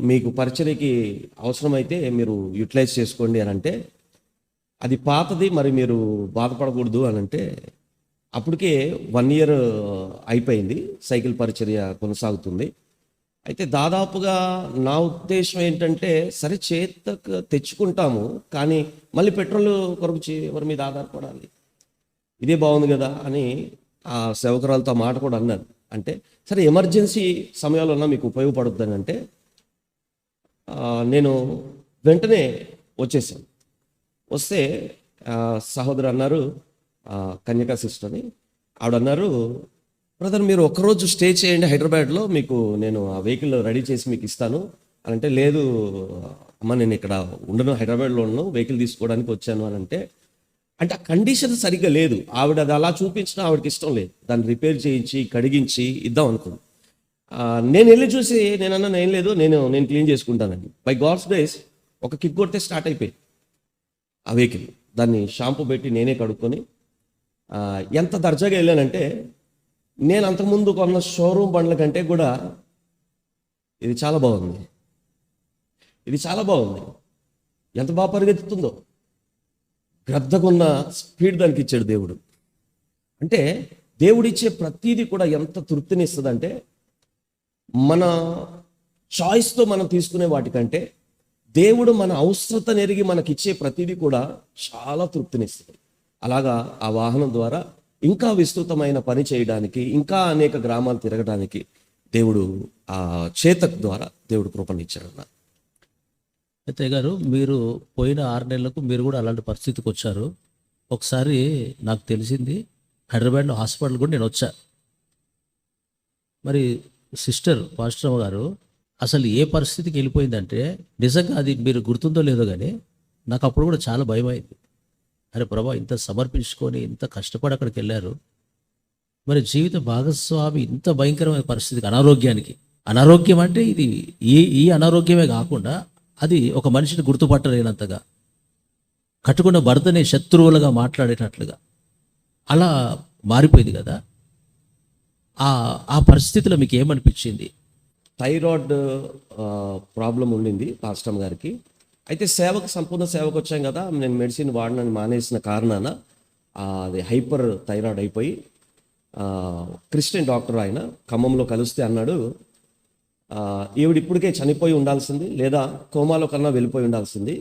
మీకు పరిచర్యకి అవసరమైతే మీరు యూటిలైజ్ చేసుకోండి అని అంటే, అది పాతది మరి మీరు బాధపడకూడదు అని అంటే, అప్పటికే 1 year అయిపోయింది, సైకిల్ పరిచర్య కొనసాగుతుంది. అయితే దాదాపుగా నా ఉద్దేశం ఏంటంటే, సరే చేతకు తెచ్చుకుంటాము కానీ మళ్ళీ పెట్రోల్ కొరకు ఎవరి మీద ఆధారపడాలి, ఇదే బాగుంది కదా అని ఆ సేవకురాలతో మాట కూడా అన్నాను. అంటే సరే ఎమర్జెన్సీ సమయాల్లో మీకు ఉపయోగపడుద్దని అంటే నేను వెంటనే వచ్చేసాను. వస్తే సహోదరు అన్నారు, కన్యకా సిస్టర్ అని ఆవిడ అన్నారు, బ్రదర్ మీరు ఒక్కరోజు స్టే చేయండి హైదరాబాద్లో, మీకు నేను ఆ వెహికల్ రెడీ చేసి మీకు ఇస్తాను అని అంటే, లేదు అమ్మ నేను ఇక్కడ ఉండను, హైదరాబాద్లో ఉండను, వెహికల్ తీసుకోవడానికి వచ్చాను అని అంటే ఆ కండిషన్ సరిగ్గా లేదు. ఆవిడ అది అలా చూపించినా ఆవిడకి ఇష్టం లేదు. దాన్ని రిపేర్ చేయించి కడిగించి ఇద్దాం అనుకుంది. నేను వెళ్ళి చూసి నేనన్నా ఏం లేదు, నేను క్లీన్ చేసుకుంటానండి. బై గాడ్స్ గ్రేస్ ఒక కిక్ కొడితే స్టార్ట్ అయిపోయింది ఆ వెహికల్. దాన్ని షాంపూ పెట్టి నేనే కడుక్కొని ఎంత దర్జాగా వెళ్ళానంటే, నేను అంతకుముందు కొన్న షోరూమ్ బండ్ల కంటే కూడా ఇది చాలా బాగుంది. ఇది చాలా బాగుంది. ఎంత బాగా పరిగెత్తుతుందో, గ్రద్దకున్న స్పీడ్ దానికి ఇచ్చాడు దేవుడు. అంటే దేవుడిచ్చే ప్రతీది కూడా ఎంత తృప్తినిస్తుందంటే, మన చాయిస్తో మనం తీసుకునే వాటికంటే దేవుడు మన అవసరతను ఎరిగి మనకిచ్చే ప్రతీది కూడా చాలా తృప్తినిస్తుంది. అలాగా ఆ వాహనం ద్వారా ఇంకా విస్తృతమైన పని చేయడానికి, ఇంకా అనేక గ్రామాలు తిరగడానికి దేవుడు ఆ చేతక్ ద్వారా దేవుడు కృపనిచ్చాడు. అయితే గారు, మీరు పోయిన 6 నెలలకు మీరు కూడా అలాంటి పరిస్థితికి వచ్చారు. ఒకసారి నాకు తెలిసింది, హైదరాబాద్లో హాస్పిటల్ కూడా నేను వచ్చా. మరి సిస్టర్ పాస్టర్ గారు అసలు ఏ పరిస్థితికి వెళ్ళిపోయిందంటే, నిజంగా అది మీరు గుర్తుందో లేదో కానీ నాకు అప్పుడు కూడా చాలా భయం అయింది. అరే ప్రభా, ఇంత సమర్పించుకొని ఇంత కష్టపడి అక్కడికి వెళ్ళారు, మరి జీవిత భాగస్వామి ఇంత భయంకరమైన పరిస్థితికి, అనారోగ్యం అంటే ఇది ఈ అనారోగ్యమే కాకుండా అది ఒక మనిషిని గుర్తుపట్టలేనంతగా, కట్టుకున్న భర్తనే శత్రువులుగా మాట్లాడేటట్లుగా అలా మారిపోయింది కదా. ఆ పరిస్థితిలో మీకు ఏమనిపించింది? థైరాయిడ్ ప్రాబ్లం ఉండింది పాస్టమ్ గారికి. అయితే సంపూర్ణ సేవకు వచ్చాం కదా, నేను మెడిసిన్ వాడనని మానేసిన కారణాన అది హైపర్ థైరాయిడ్ అయిపోయి, క్రిస్టియన్ డాక్టర్ ఆయన ఖమ్మంలో కలిస్తే అన్నాడు, ఈవిడ ఇప్పటికే చనిపోయి ఉండాల్సింది, లేదా కోమాలో కన్నా వెళ్ళిపోయి ఉండాల్సింది,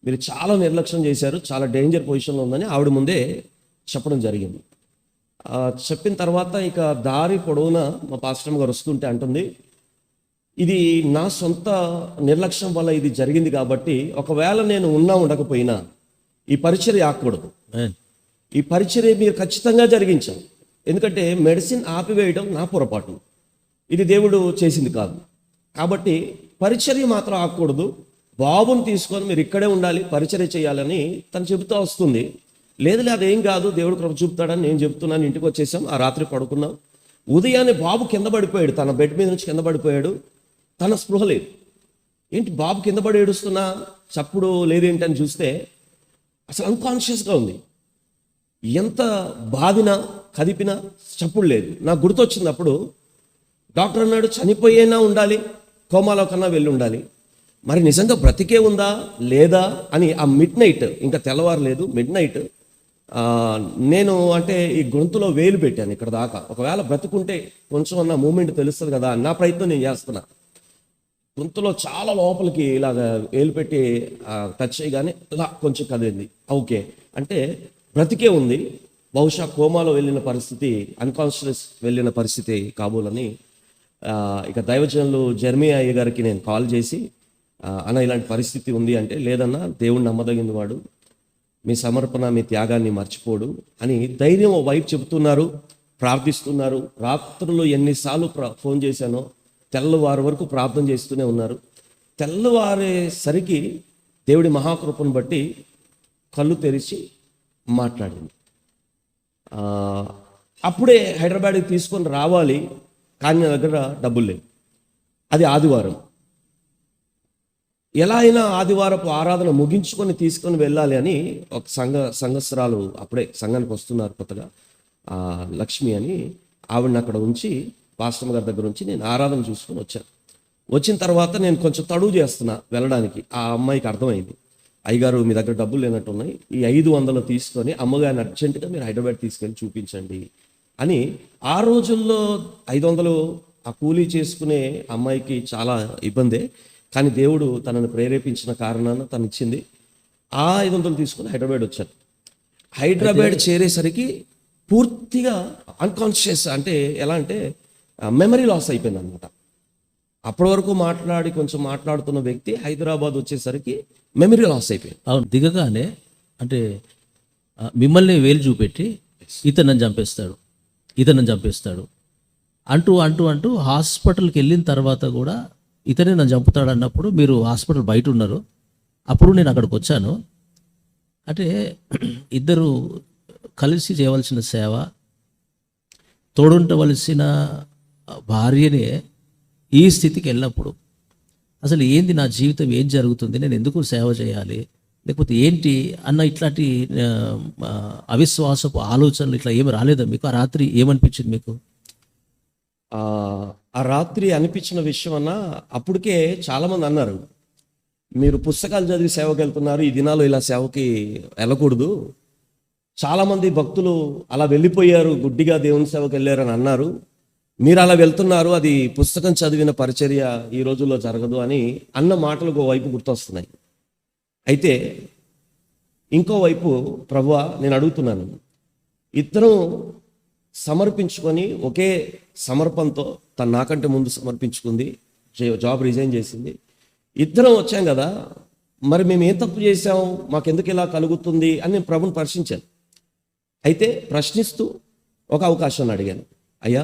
మీరు చాలా నిర్లక్ష్యం చేశారు, చాలా డేంజర్ పొజిషన్లో ఉందని ఆవిడ ముందే చెప్పడం జరిగింది. చెప్పిన తర్వాత ఇక దారి పొడవునా మా పాస్టర్ గారు వస్తుంటే అంటుంది, ఇది నా సొంత నిర్లక్ష్యం వల్ల ఇది జరిగింది కాబట్టి, ఒకవేళ నేను ఉండకపోయినా ఈ పరిచర్య ఆకూడదు, ఈ పరిచర్య మీరు ఖచ్చితంగా జరిగించాలి. ఎందుకంటే మెడిసిన్ ఆపివేయడం నా పొరపాటు, ఇది దేవుడు చేసింది కాదు. కాబట్టి పరిచర్య మాత్రం ఆకూడదు, బాబుని తీసుకొని మీరు ఇక్కడే ఉండాలి, పరిచర్య చేయాలని తను చెబుతూ వస్తుంది. లేదు అదేం కాదు, దేవుడు కృప చూపుతాడని నేను చెప్తున్నాను. ఇంటికి వచ్చేసాం, ఆ రాత్రి పడుకున్నాం. ఉదయాన్నే బాబు కింద పడిపోయాడు, తన బెడ్ మీద నుంచి కింద పడిపోయాడు. తన స్పృహ లేదు. ఏంటి బాబు కింద పడి ఏడుస్తున్నా, చప్పుడు లేదేంటి అని చూస్తే అసలు అన్కాన్షియస్గా ఉంది. ఎంత బాధినా కదిపినా చప్పుడు లేదు. నాకు గుర్తొచ్చింది అప్పుడు, డాక్టర్ అన్నాడు చనిపోయేనా ఉండాలి, కోమాలో కన్నా వెళ్ళి ఉండాలి. మరి నిజంగా బ్రతికే ఉందా లేదా అని ఆ మిడ్ నైట్, ఇంకా తెల్లవారలేదు, మిడ్ నైట్ నేను అంటే ఈ గొంతులో వేలు పెట్టాను ఇక్కడ దాకా, ఒకవేళ బ్రతుకుంటే కొంచెం అన్న మూమెంట్ తెలుస్తుంది కదా, నా ప్రయత్నం నేను చేస్తున్నా. గొంతులో చాలా లోపలికి ఇలాగ వేలు పెట్టి టచ్ చేయగానే ఇలా కొంచెం కదిలింది. ఓకే అంటే బ్రతికే ఉంది, బహుశా కోమాలో వెళ్ళిన పరిస్థితి, అన్కాన్షియస్ వెళ్ళిన పరిస్థితి కాబోలని ఇక దైవజనులు జర్మియా అయ్య గారికి నేను కాల్ చేసి, అన్న ఇలాంటి పరిస్థితి ఉంది అంటే, లేదన్నా దేవుడు నమ్మదగిన వాడు, మీ సమర్పణ మీ త్యాగాన్ని మర్చిపోడు అని ధైర్యం వైపు చెబుతున్నారు, ప్రార్థిస్తున్నారు. రాత్రులు ఎన్నిసార్లు ఫోన్ చేశానో, తెల్లవారు వరకు ప్రార్థన చేస్తూనే ఉన్నారు. తెల్లవారేసరికి దేవుడి మహాకృపను బట్టి కళ్ళు తెరిచి మాట్లాడింది. అప్పుడే హైదరాబాద్కి తీసుకొని రావాలి, కానీ నా దగ్గర డబ్బులు లేవు. అది ఆదివారం. ఎలా అయినా ఆదివారపు ఆరాధన ముగించుకొని తీసుకొని వెళ్ళాలి అని ఒక సంఘస్థురాలు అప్పుడే సంఘానికి వస్తున్నారు కొత్తగా, లక్ష్మి అని, ఆవిడని అక్కడ ఉంచి పాస్టర్ గారి దగ్గర నుంచి నేను ఆరాధన చూసుకొని వచ్చాను. వచ్చిన తర్వాత నేను కొంచెం తడువు చేస్తున్నా వెళ్ళడానికి. ఆ అమ్మాయికి అర్థమైంది, అయ్యగారు మీ దగ్గర డబ్బులు లేనట్టున్నాయి, ఈ 500 తీసుకొని అమ్మగారిని అర్జెంటుగా మీరు హైదరాబాద్ తీసుకెళ్ళి చూపించండి అని. ఆ రోజుల్లో 500 ఆ కూలీ చేసుకునే అమ్మాయికి చాలా ఇబ్బందే, కానీ దేవుడు తనను ప్రేరేపించిన కారణాన తను ఇచ్చింది. ఆ 500 తీసుకుని హైదరాబాద్ వచ్చాను. హైదరాబాద్ చేరేసరికి పూర్తిగా అన్కాన్షియస్, అంటే ఎలా అంటే మెమరీ లాస్ అయిపోయింది అనమాట. అప్పటి వరకు కొంచెం మాట్లాడుతున్న వ్యక్తి హైదరాబాద్ వచ్చేసరికి మెమరీ లాస్ అయిపోయింది. అవును, దిగగానే అంటే మిమ్మల్ని వేలు చూపెట్టి ఇతను నన్ను చంపేస్తాడు, ఇతను చంపేస్తాడు అంటూ అంటూ అంటూ హాస్పిటల్కి వెళ్ళిన తర్వాత కూడా ఇతనే నన్ను చంపుతాడు అన్నప్పుడు మీరు హాస్పిటల్ బయట ఉన్నారు. అప్పుడు నేను అక్కడికి వచ్చాను. అంటే ఇద్దరు కలిసి చేయవలసిన సేవ, తోడుంటవలసిన భార్యనే ఈ స్థితికి వెళ్ళినప్పుడు అసలు ఏంది, నా జీవితం ఏం జరుగుతుంది, నేను ఎందుకు సేవ చేయాలి, లేకపోతే ఏంటి అన్న ఇట్లాంటి అవిశ్వాసపు ఆలోచనలు ఇట్లా ఏమి రాలేదా మీకు? ఆ రాత్రి ఏమనిపించింది మీకు? ఆ రాత్రి అనిపించిన విషయం అన్న, అప్పటికే చాలామంది అన్నారు, మీరు పుస్తకాలు చదివి సేవకి వెళ్తున్నారు, ఈ దినాలు ఇలా సేవకి వెళ్ళకూడదు, చాలామంది భక్తులు అలా వెళ్ళిపోయారు, గుడ్డిగా దేవుని సేవకి వెళ్ళారని అన్నారు, మీరు అలా వెళ్తున్నారు, అది పుస్తకం చదివిన పరిచర్య ఈ రోజుల్లో జరగదు అని అన్న మాటలు వైపు గుర్తొస్తున్నాయి. అయితే ఇంకోవైపు ప్రభువా నేను అడుగుతున్నాను, ఇద్దరం సమర్పించుకొని ఒకే సమర్పణతో, తను నాకంటే ముందు సమర్పించుకుంది, జాబ్ రిజైన్ చేసింది, ఇద్దరం వచ్చాం కదా, మరి మేము ఏం తప్పు చేసాం, మాకెందుకు ఇలా కలుగుతుంది అని నేను ప్రభుని ప్రశ్నించాను. అయితే ప్రశ్నిస్తూ ఒక అవకాశాన్ని అడిగాను, అయ్యా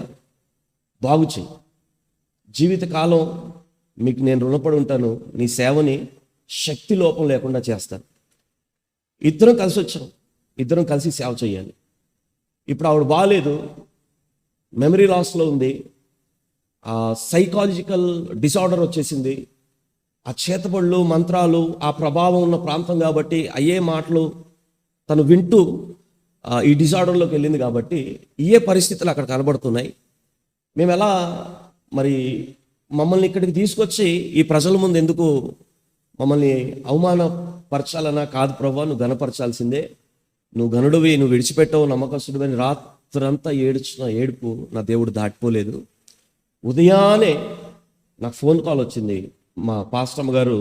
బాగు చెయ్యి, జీవితకాలం మీకు నేను రుణపడి ఉంటాను, నీ సేవని శక్తి లోపం లేకుండా చేస్తాను. ఇద్దరం కలిసి వచ్చాం, ఇద్దరం కలిసి సేవ చేయాలి. ఇప్పుడు ఆవిడ బాగాలేదు, మెమరీ లాస్లో ఉంది, సైకాలజికల్ డిసార్డర్ వచ్చేసింది, ఆ చేతబడులు మంత్రాలు ఆ ప్రభావం ఉన్న ప్రాంతం కాబట్టి అయ్యే మాటలు తను వింటూ ఈ డిసార్డర్లోకి వెళ్ళింది కాబట్టి ఏ పరిస్థితులు అక్కడ కనబడుతున్నాయి. మేము ఎలా మరి మమ్మల్ని ఇక్కడికి తీసుకొచ్చి ఈ ప్రజల ముందు ఎందుకు మమ్మల్ని అవమానపరచాలన్నా? కాదు ప్రభువా, నువ్వు ఘనపరచాల్సిందే, నువ్వు ఘనుడివి, నువ్వు విడిచిపెట్టవు, నమ్మకస్తుడివి అని రాత్రంతా ఏడ్చిన ఏడుపు నా దేవుడు దాటిపోలేదు. ఉదయాన్నే నాకు ఫోన్ కాల్ వచ్చింది, మా పాస్టమ్ గారు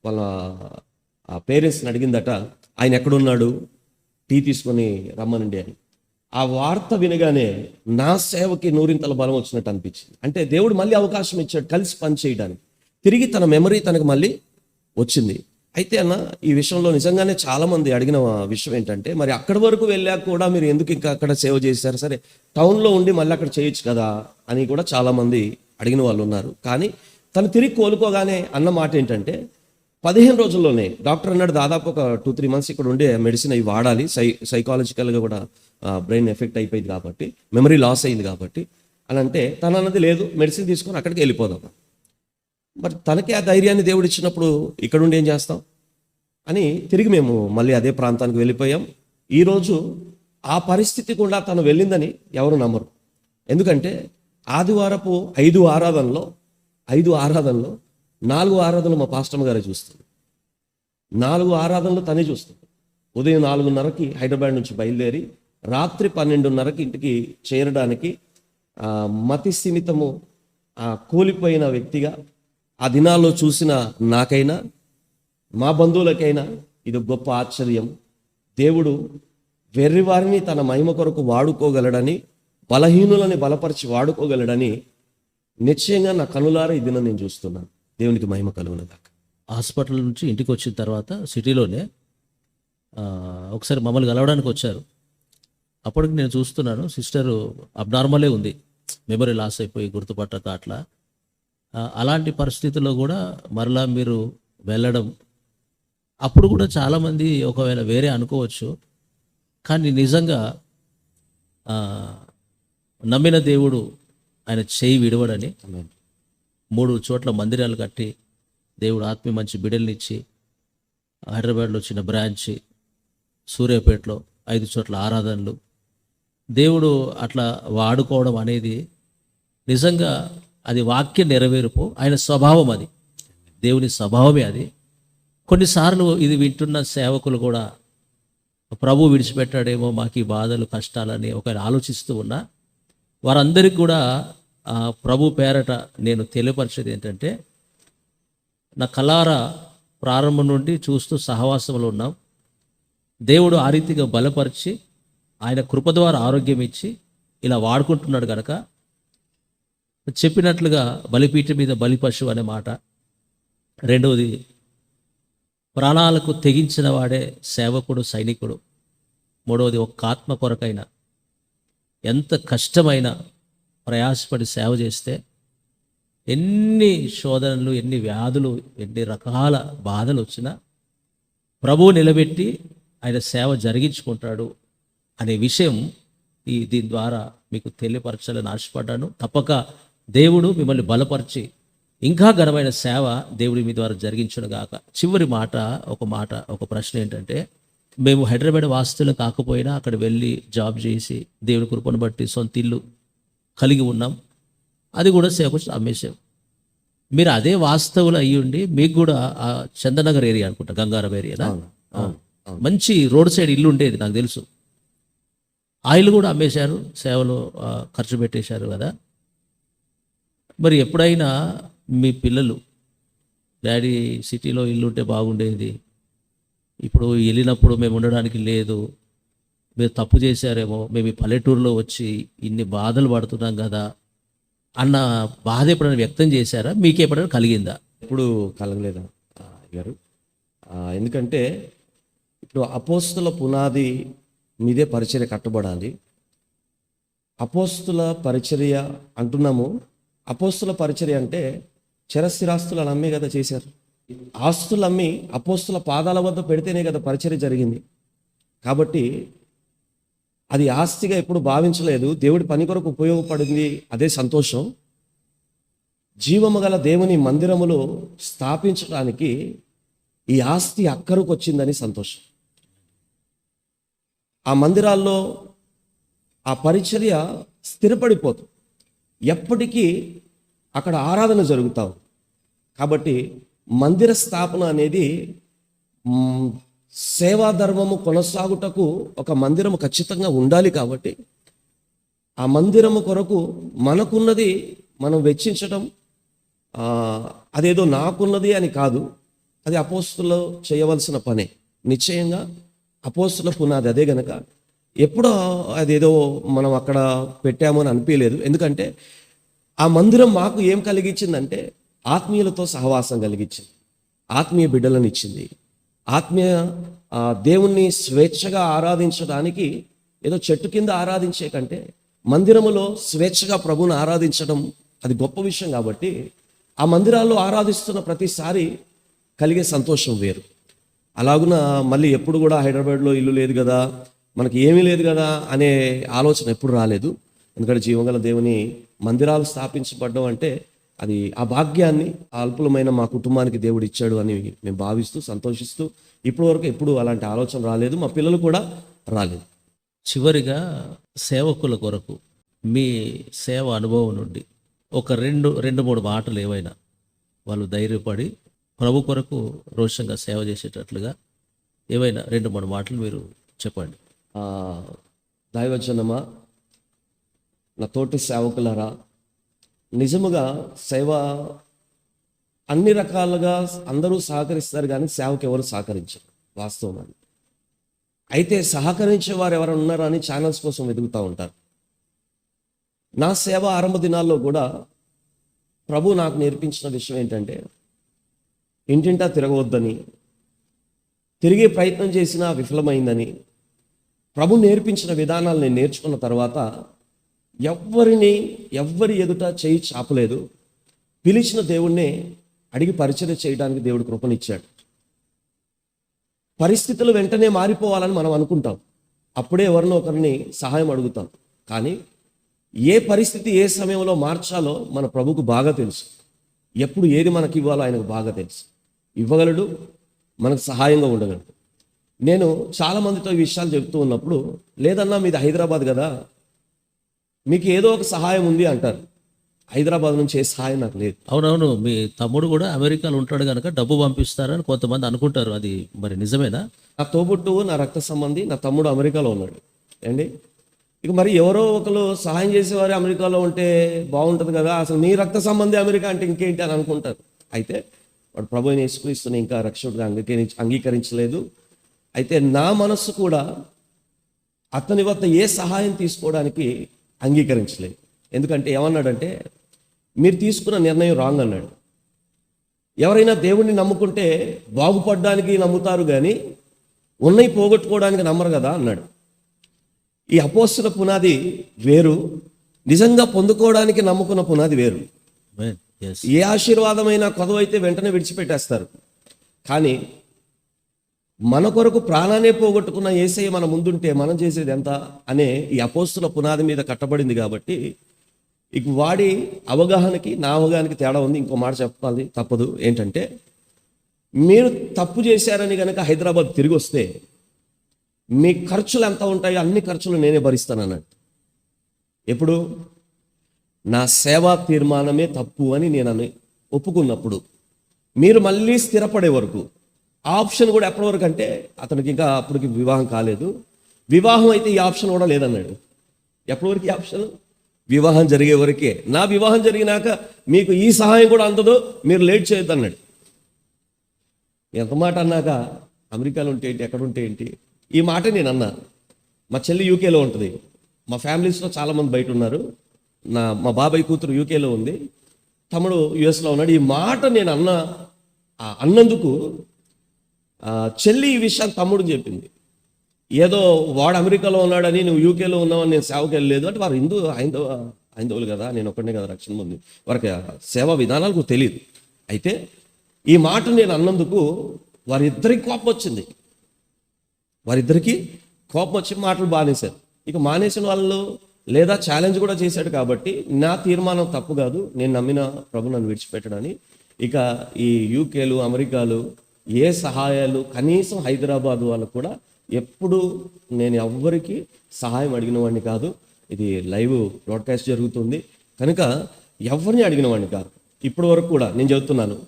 వాళ్ళ పేరెంట్స్ని అడిగిందట, ఆయన ఎక్కడున్నాడు, టీ తీసుకొని రమ్మనండి అని. ఆ వార్త వినగానే నా సేవకి నూరింతల బలం వచ్చినట్టు అనిపించింది. అంటే దేవుడు మళ్ళీ అవకాశం ఇచ్చాడు కలిసి పని చేయడానికి, తిరిగి తన మెమరీ తనకు మళ్ళీ వచ్చింది. అయితే అన్న, ఈ విషయంలో నిజంగానే చాలామంది అడిగిన విషయం ఏంటంటే, మరి అక్కడి వరకు వెళ్ళాక కూడా మీరు ఎందుకు ఇంకా అక్కడ సేవ చేశారు, సరే టౌన్లో ఉండి మళ్ళీ అక్కడ చేయొచ్చు కదా అని కూడా చాలామంది అడిగిన వాళ్ళు ఉన్నారు. కానీ తను తిరిగి కోలుకోగానే అన్న మాట ఏంటంటే, 15 రోజుల్లోనే డాక్టర్ అన్నాడు, దాదాపు ఒక 2-3 months ఇక్కడ ఉండే మెడిసిన్ అవి వాడాలి, సైకాలజికల్గా కూడా బ్రెయిన్ ఎఫెక్ట్ అయిపోయింది కాబట్టి, మెమరీ లాస్ అయింది కాబట్టి అని అంటే, తను అన్నది లేదు, మెడిసిన్ తీసుకొని అక్కడికి వెళ్ళిపోదాం. మరి తనకి ఆ ధైర్యాన్ని దేవుడు ఇచ్చినప్పుడు ఇక్కడ ఉండి ఏం చేస్తాం అని తిరిగి మేము మళ్ళీ అదే ప్రాంతానికి వెళ్ళిపోయాం. ఈరోజు ఆ పరిస్థితి కూడా తను వెళ్ళిందని ఎవరు నమ్మరు. ఎందుకంటే ఆదివారపు 5 ఆరాధనలో 4 ఆరాధనలు మా పాస్టమ్ గారే చూస్తుంది, 4 ఆరాధనలు తనే చూస్తుంది. ఉదయం 4:30కి హైదరాబాద్ నుంచి బయలుదేరి రాత్రి 12:30కి ఇంటికి చేరడానికి మతి స్థిమితము కూలిపోయిన వ్యక్తిగా ఆ దినాల్లో చూసిన నాకైనా మా బంధువులకైనా ఇది గొప్ప ఆశ్చర్యం. దేవుడు వెర్రివారిని తన మహిమ కొరకు వాడుకోగలడని, బలహీనులని బలపరిచి వాడుకోగలడని నిశ్చయంగా నా కనులారా ఈ దినం నేను చూస్తున్నాను. దేవునికి మహిమ కలుగునగాక. హాస్పిటల్ నుంచి ఇంటికి వచ్చిన తర్వాత సిటీలోనే ఒకసారి మమ్మల్ని కలవడానికి వచ్చారు. అప్పటికి నేను చూస్తున్నాను సిస్టర్ అబ్నార్మలే ఉంది, మెమరీ లాస్ అయిపోయి గుర్తుపట్టక అట్లా. అలాంటి పరిస్థితుల్లో కూడా మరలా మీరు వెళ్ళడం, అప్పుడు కూడా చాలామంది ఒకవేళ వేరే అనుకోవచ్చు, కానీ నిజంగా నమ్మిన దేవుడు ఆయన చేయి విడవడని 3 చోట్ల మందిరాలు కట్టి దేవుడు ఆత్మీయ మంచి బిడ్డల్ని ఇచ్చి, హైదరాబాద్లో చిన్న బ్రాంచ్, సూర్యాపేటలో 5 చోట్ల ఆరాధనలు, దేవుడు అట్లా వాడుకోవడం అనేది నిజంగా అది వాక్య నెరవేర్పు, ఆయన స్వభావం, అది దేవుని స్వభావమే. అది కొన్నిసార్లు ఇది వింటున్న సేవకులు కూడా ప్రభు విడిచిపెట్టాడేమో మాకు ఈ బాధలు కష్టాలని ఒకవేళ ఆలోచిస్తూ ఉన్నా, వారందరికీ కూడా ప్రభు పేరట నేను తెలియపరిచేది ఏంటంటే, నా కలారా ప్రారంభం నుండి చూస్తూ సహవాసంలో ఉన్నాం. దేవుడు ఆ రీతిగా బలపరిచి ఆయన కృప ద్వారా ఆరోగ్యం ఇచ్చి ఇలా వాడుకుంటున్నాడు కనుక, చెప్పినట్లుగా బలిపీఠం మీద బలి పశువు అనే మాట. రెండవది, ప్రాణాలకు తెగించిన వాడే సేవకుడు, సైనికుడు. మూడవది, ఒక్క ఆత్మ కొరకైన ఎంత కష్టమైన ప్రయాసపడి సేవ చేస్తే ఎన్ని శోధనలు, ఎన్ని వ్యాధులు, ఎన్ని రకాల బాధలు వచ్చినా ప్రభువు నిలబెట్టి ఆయన సేవ జరిగించుకుంటాడు అనే విషయం దీని ద్వారా మీకు తెలియపరచాలని ఆశపడ్డాను. తప్పక దేవుడు మిమ్మల్ని బలపరిచి ఇంకా ఘనమైన సేవ దేవుడి మీ ద్వారా జరిగించును గాక. చివరి మాట, ఒక ప్రశ్న ఏంటంటే, మేము హైదరాబాద్ వాస్తులు కాకపోయినా అక్కడ వెళ్ళి జాబ్ చేసి దేవుని కృపను బట్టి సొంత ఇల్లు కలిగి ఉన్నాం. అది కూడా సేవకు అమ్మేసాం. మీరు అదే వాస్తవులు అయ్యుండి మీకు కూడా ఆ చందనగర్ ఏరియా అనుకుంటా, గంగారం ఏరియానా, మంచి రోడ్ సైడ్ ఇల్లు ఉండేది నాకు తెలుసు. ఆ ఇల్లు కూడా అమ్మేశారు, సేవలో ఖర్చు పెట్టేశారు కదా. మరి ఎప్పుడైనా మీ పిల్లలు డాడీ సిటీలో ఇల్లు ఉంటే బాగుండేది, ఇప్పుడు వెళ్ళినప్పుడు మేము ఉండడానికి లేదు, మీరు తప్పు చేశారేమో, మేము ఈ పల్లెటూరులో వచ్చి ఇన్ని బాధలు పడుతున్నాం కదా అన్న బాధ ఎప్పుడైనా వ్యక్తం చేశారా? మీకు ఎప్పుడైనా కలిగిందా? ఎప్పుడు కలగలేదా గారు? ఎందుకంటే ఇప్పుడు అపోస్తుల పునాది మీదే పరిచర్య కట్టబడాలి. అపోస్తుల పరిచర్య అంటున్నాము. అపోస్తుల పరిచర్య అంటే చరస్థిరాస్తులను అమ్మే కదా చేశారు. ఆస్తులు అమ్మి అపోస్తుల పాదాల వద్ద పెడితేనే కదా పరిచర్య జరిగింది. కాబట్టి అది ఆస్తిగా ఎప్పుడు భావించలేదు. దేవుడి పని కొరకు ఉపయోగపడింది, అదే సంతోషం. జీవము గల దేవుని మందిరములో స్థాపించడానికి ఈ ఆస్తి అక్కరకు వచ్చిందని సంతోషం. ఆ మందిరాల్లో ఆ పరిచర్య స్థిరపడిపోతుంది, ఎప్పటికీ అక్కడ ఆరాధన జరుగుతావు. కాబట్టి మందిర స్థాపన అనేది సేవా ధర్మము కొనసాగుటకు ఒక మందిరము ఖచ్చితంగా ఉండాలి. కాబట్టి ఆ మందిరము కొరకు మనకున్నది మనం వెచ్చించడం అదేదో నాకున్నది అని కాదు, అది అపోస్తులు చేయవలసిన పనే. నిశ్చయంగా అపోస్తుల పునాది అదే గనక ఎప్పుడో అదేదో మనం అక్కడ పెట్టామని అనిపించలేదు. ఎందుకంటే ఆ మందిరం మాకు ఏం కలిగించిందంటే ఆత్మీయులతో సహవాసం కలిగించింది, ఆత్మీయ బిడ్డలను ఇచ్చింది. ఆత్మీయ దేవుణ్ణి స్వేచ్ఛగా ఆరాధించడానికి ఏదో చెట్టు కింద ఆరాధించే కంటే మందిరములో స్వేచ్ఛగా ప్రభువుని ఆరాధించడం అది గొప్ప విషయం. కాబట్టి ఆ మందిరాల్లో ఆరాధిస్తున్న ప్రతిసారి కలిగే సంతోషం వేరు. అలాగున మళ్ళీ ఎప్పుడు కూడా హైదరాబాద్లో ఇల్లు లేదు కదా, మనకి ఏమీ లేదు కదా అనే ఆలోచన ఎప్పుడు రాలేదు. ఎందుకంటే జీవగల దేవుని మందిరాలు స్థాపించబడ్డం అంటే అది ఆ భాగ్యాన్ని అల్పులమైన మా కుటుంబానికి దేవుడు ఇచ్చాడు అని మేము భావిస్తూ సంతోషిస్తూ ఇప్పటి వరకు ఎప్పుడు అలాంటి ఆలోచన రాలేదు, మా పిల్లలు కూడా రాలేదు. చివరిగా సేవకుల కొరకు మీ సేవ అనుభవం నుండి ఒక రెండు మూడు మాటలు ఏవైనా వాళ్ళు ధైర్యపడి ప్రభు కొరకు రోషంగా సేవ చేసేటట్లుగా ఏవైనా 2-3 మాటలు మీరు చెప్పండి. దైవజనమా, నా తోటి సేవకులారా, నిజముగా సేవ అన్ని రకాలుగా అందరూ సహకరిస్తారు, కానీ సేవకు ఎవరు సహకరించరు, వాస్తవం అది. అయితే సహకరించే వారు ఎవరు ఉన్నారా అని ఛానల్స్ కోసం వెతుకుతూ ఉంటారు. నా సేవ ఆరంభ దినాల్లో కూడా ప్రభు నాకు నేర్పించిన విషయం ఏంటంటే, ఇంటింటా తిరగవద్దని, తిరిగే ప్రయత్నం చేసినా విఫలమైందని. ప్రభు నేర్పించిన విధానాలు నేను నేర్చుకున్న తర్వాత ఎవ్వరి ఎదుట చేయి చాపలేదు. పిలిచిన దేవుణ్ణే అడిగి పరిచర్య చేయడానికి దేవుడు కృపనిచ్చాడు. పరిస్థితులు వెంటనే మారిపోవాలని మనం అనుకుంటాం, అప్పుడే ఎవరినో ఒకరిని సహాయం అడుగుతాం. కానీ ఏ పరిస్థితి ఏ సమయంలో మార్చాలో మన ప్రభుకు బాగా తెలుసు. ఎప్పుడు ఏది మనకి ఇవ్వాలో ఆయనకు బాగా తెలుసు. ఇవ్వగలడు, మనకు సహాయంగా ఉండగలడు. నేను చాలామందితో ఈ విషయాలు చెప్తూ ఉన్నప్పుడు, లేదన్నా మీది హైదరాబాద్ కదా, మీకు ఏదో ఒక సహాయం ఉంది అంటారు. హైదరాబాద్ నుంచి ఏ సహాయం నాకు లేదు. అవునవును, మీ తమ్ముడు కూడా అమెరికాలో ఉంటాడు కనుక డబ్బు పంపిస్తారని కొంతమంది అనుకుంటారు, అది మరి నిజమేనా? నా తోబుట్టువు, నా రక్త సంబంధి, నా తమ్ముడు అమెరికాలో ఉన్నాడు అండి. ఇక మరి ఎవరో ఒకరు సహాయం చేసేవారు అమెరికాలో ఉంటే బాగుంటుంది కదా, అసలు మీ రక్త సంబంధి అమెరికా అంటే ఇంకేంటి అని అనుకుంటారు. అయితే వాడు ప్రభువుని యేసుక్రీస్తుని ఇంకా రక్షకుడిగా అంగీకరించలేదు. అయితే నా మనస్సు కూడా అతని వద్ద ఏ సహాయం తీసుకోవడానికి అంగీకరించలేదు. ఎందుకంటే ఏమన్నాడంటే, మీరు తీసుకున్న నిర్ణయం రాంగ్ అన్నాడు. ఎవరైనా దేవుణ్ణి నమ్ముకుంటే బాగుపడడానికి నమ్ముతారు, కానీ ఉన్నవి పోగొట్టుకోవడానికి నమ్మరు కదా అన్నాడు. ఈ అపోస్తుల పునాది వేరు, నిజంగా పొందుకోవడానికి నమ్ముకున్న పునాది వేరు. Yes. ఏ ఆశీర్వాదమైనా కొదవైతే వెంటనే విడిచిపెట్టేస్తారు. కానీ మన కొరకు ప్రాణాన్ని పోగొట్టుకున్న యేసయ్య మన ముందుంటే మనం చేసేది ఎంత అనే ఈ అపోస్తుల పునాది మీద కట్టబడింది. కాబట్టి ఇక వాడి అవగాహనకి నా అవగాహనకి తేడా ఉంది. ఇంకో మాట చెప్పాలి తప్పదు. ఏంటంటే, మీరు తప్పు చేశారని కనుక హైదరాబాద్ తిరిగి వస్తే మీ ఖర్చులు ఎంత ఉంటాయో అన్ని ఖర్చులు నేనే భరిస్తాను అన్నట్టు. ఎప్పుడు నా సేవా తీర్మానమే తప్పు అని నేను ఒప్పుకున్నప్పుడు, మీరు మళ్ళీ స్థిరపడే వరకు ఆప్షన్ కూడా ఎప్పటి వరకు అంటే, అతనికి ఇంకా అప్పటికి వివాహం కాలేదు, వివాహం అయితే ఈ ఆప్షన్ కూడా లేదన్నాడు. ఎప్పటి వరకు ఈ ఆప్షన్? వివాహం జరిగే వరకే. నా వివాహం జరిగినాక మీకు ఈ సహాయం కూడా అందదు, మీరు లేట్ చేయొద్దు అన్నాడు. ఎంత మాట అన్నాక అమెరికాలో ఉంటే ఏంటి, ఎక్కడ ఉంటే ఏంటి, ఈ మాట నేను అన్నా. మా చెల్లి యూకేలో ఉంటుంది, మా ఫ్యామిలీస్లో చాలామంది బయట ఉన్నారు. మా బాబాయ్ కూతురు యూకేలో ఉంది, తమ్ముడు యుఎస్లో ఉన్నాడు. ఈ మాట నేను అన్నందుకు చెల్లి ఈ విషయాన్ని తమ్ముడు చెప్పింది. ఏదో వాడు అమెరికాలో ఉన్నాడని నువ్వు యూకేలో ఉన్నావని నేను సేవకి వెళ్ళలేదు అంటే, వారు హైందవులు కదా, నేను ఒక్కడే కదా రక్షణ ఉంది, వారికి సేవా విధానాలకు తెలియదు. అయితే ఈ మాట నేను అన్నందుకు వారిద్దరికి కోపం వచ్చింది. వారిద్దరికి కోపం వచ్చి మాటలు బానేశారు. ఇక మానేసిన వాళ్ళు లేదా ఛాలెంజ్ కూడా చేశాడు. కాబట్టి నా తీర్మానం తప్పు కాదు, నేను నమ్మిన ప్రభు నన్ను విడిచిపెట్టడని. ఇక ఈ యూకేలు అమెరికాలు ఏ సహాయాలు, కనీసం హైదరాబాద్ వాళ్ళకు కూడా ఎప్పుడు నేను ఎవ్వరికి సహాయం అడిగిన వాడిని కాదు. ఇది లైవ్ బ్రాడ్కాస్ట్ జరుగుతుంది కనుక ఎవరిని అడిగిన వాడిని కాదు. ఇప్పటి వరకు కూడా నేను చెబుతున్నాను,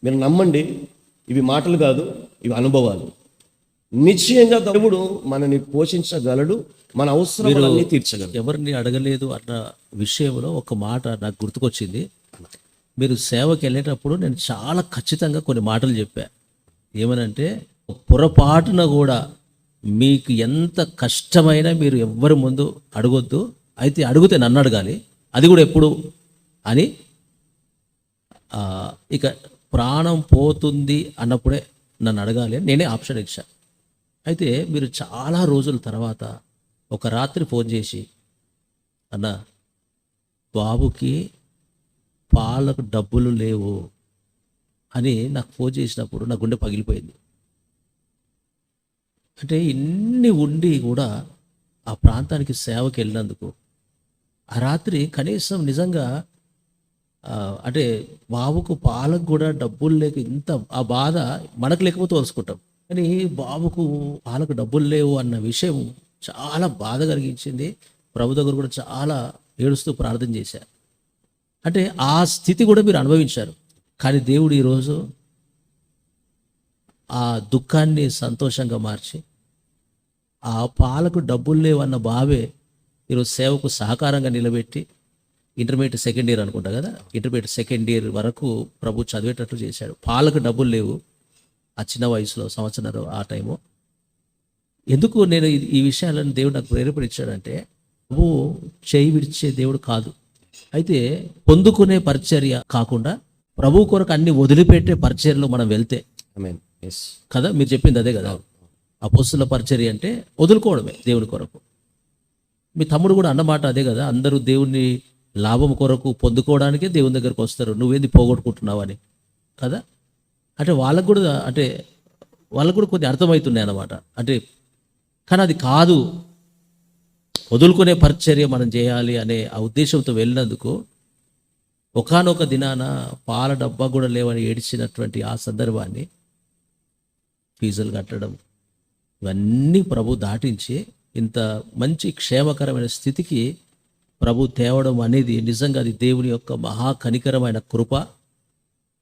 మీరు నమ్మండి, ఇవి మాటలు కాదు, ఇవి అనుభవాలు. నిశ్చయంగా దేవుడు మనని పోషించగలడు, మన అవసరాలన్నీ తీర్చగలడు. ఎవరిని అడగలేదు అన్న విషయంలో ఒక మాట నాకు గుర్తుకొచ్చింది. మీరు సేవకి వెళ్ళేటప్పుడు నేను చాలా ఖచ్చితంగా కొన్ని మాటలు చెప్పా. ఏమనంటే, పొరపాటున కూడా మీకు ఎంత కష్టమైనా మీరు ఎవ్వరి ముందు అడగొద్దు, అయితే అడిగితే నన్ను అడగాలి, అది కూడా ఎప్పుడు అని. ఇక ప్రాణం పోతుంది అన్నప్పుడే నన్ను అడగాలి అని నేనే ఆప్షన్ ఇచ్చా. అయితే మీరు చాలా రోజుల తర్వాత ఒక రాత్రి ఫోన్ చేసి, అన్న బాబుకి పాలకు డబ్బులు లేవు అని నాకు ఫోన్ చేసినప్పుడు నా గుండె పగిలిపోయింది. అంటే ఇన్ని ఉండి కూడా ఆ ప్రాంతానికి సేవకి వెళ్ళినందుకు ఆ రాత్రి కనీసం నిజంగా అంటే బాబుకు పాలకు కూడా డబ్బులు లేక ఇంత ఆ బాధ మనకు లేకపోతే వలుసుకుంటాం, కానీ బాబుకు పాలకు డబ్బులు లేవు అన్న విషయం చాలా బాధ కలిగించింది. ప్రభు దగ్గర కూడా చాలా ఏడుస్తూ ప్రార్థన చేశారు. అంటే ఆ స్థితి కూడా మీరు అనుభవించారు. కానీ దేవుడు ఈరోజు ఆ దుఃఖాన్ని సంతోషంగా మార్చి, ఆ పాలకు డబ్బులు లేవన్న బావే ఈరోజు సేవకు సహకారంగా నిలబెట్టి, ఇంటర్మీడియట్ సెకండ్ ఇయర్ అనుకుంటా కదా, ఇంటర్మీడియట్ సెకండ్ ఇయర్ వరకు ప్రభు చదివేటట్లు చేశాడు. పాలకు డబ్బులు లేవు ఆ చిన్న వయసులో, సంవత్సరం ఆ టైము. ఎందుకు నేను ఈ విషయాలను దేవుడు నాకు ప్రేరేపణించాడంటే, ప్రభు చేయి విడిచే దేవుడు కాదు. అయితే పొందుకునే పరిచర్య కాకుండా ప్రభు కొరకు అన్ని వదిలిపెట్టే పరిచర్యలో మనం వెళ్తే కదా, మీరు చెప్పింది అదే కదా, అపోస్తుల పరిచర్య అంటే వదులుకోవడమే దేవుని కొరకు. మీ తమ్ముడు కూడా అన్నమాట అదే కదా, అందరూ దేవుని లాభం కొరకు పొందుకోవడానికే దేవుని దగ్గరకు వస్తారు, నువ్వేంది పోగొట్టుకుంటున్నావు అని కదా. అంటే వాళ్ళకు కూడా కొన్ని అర్థమవుతున్నాయి అన్నమాట. అంటే కానీ అది కాదు, వదులుకునే పరిచర్య మనం చేయాలి అనే ఆ ఉద్దేశంతో వెళ్ళినందుకు ఒకానొక దినాన పాల డబ్బా కూడా లేవని ఏడ్చినటువంటి ఆ సందర్భాన్ని, ఫీజులు కట్టడం, ఇవన్నీ ప్రభు దాటించి ఇంత మంచి క్షేమకరమైన స్థితికి ప్రభు తేవడం అనేది నిజంగా అది దేవుని యొక్క మహా కనికరమైన కృప.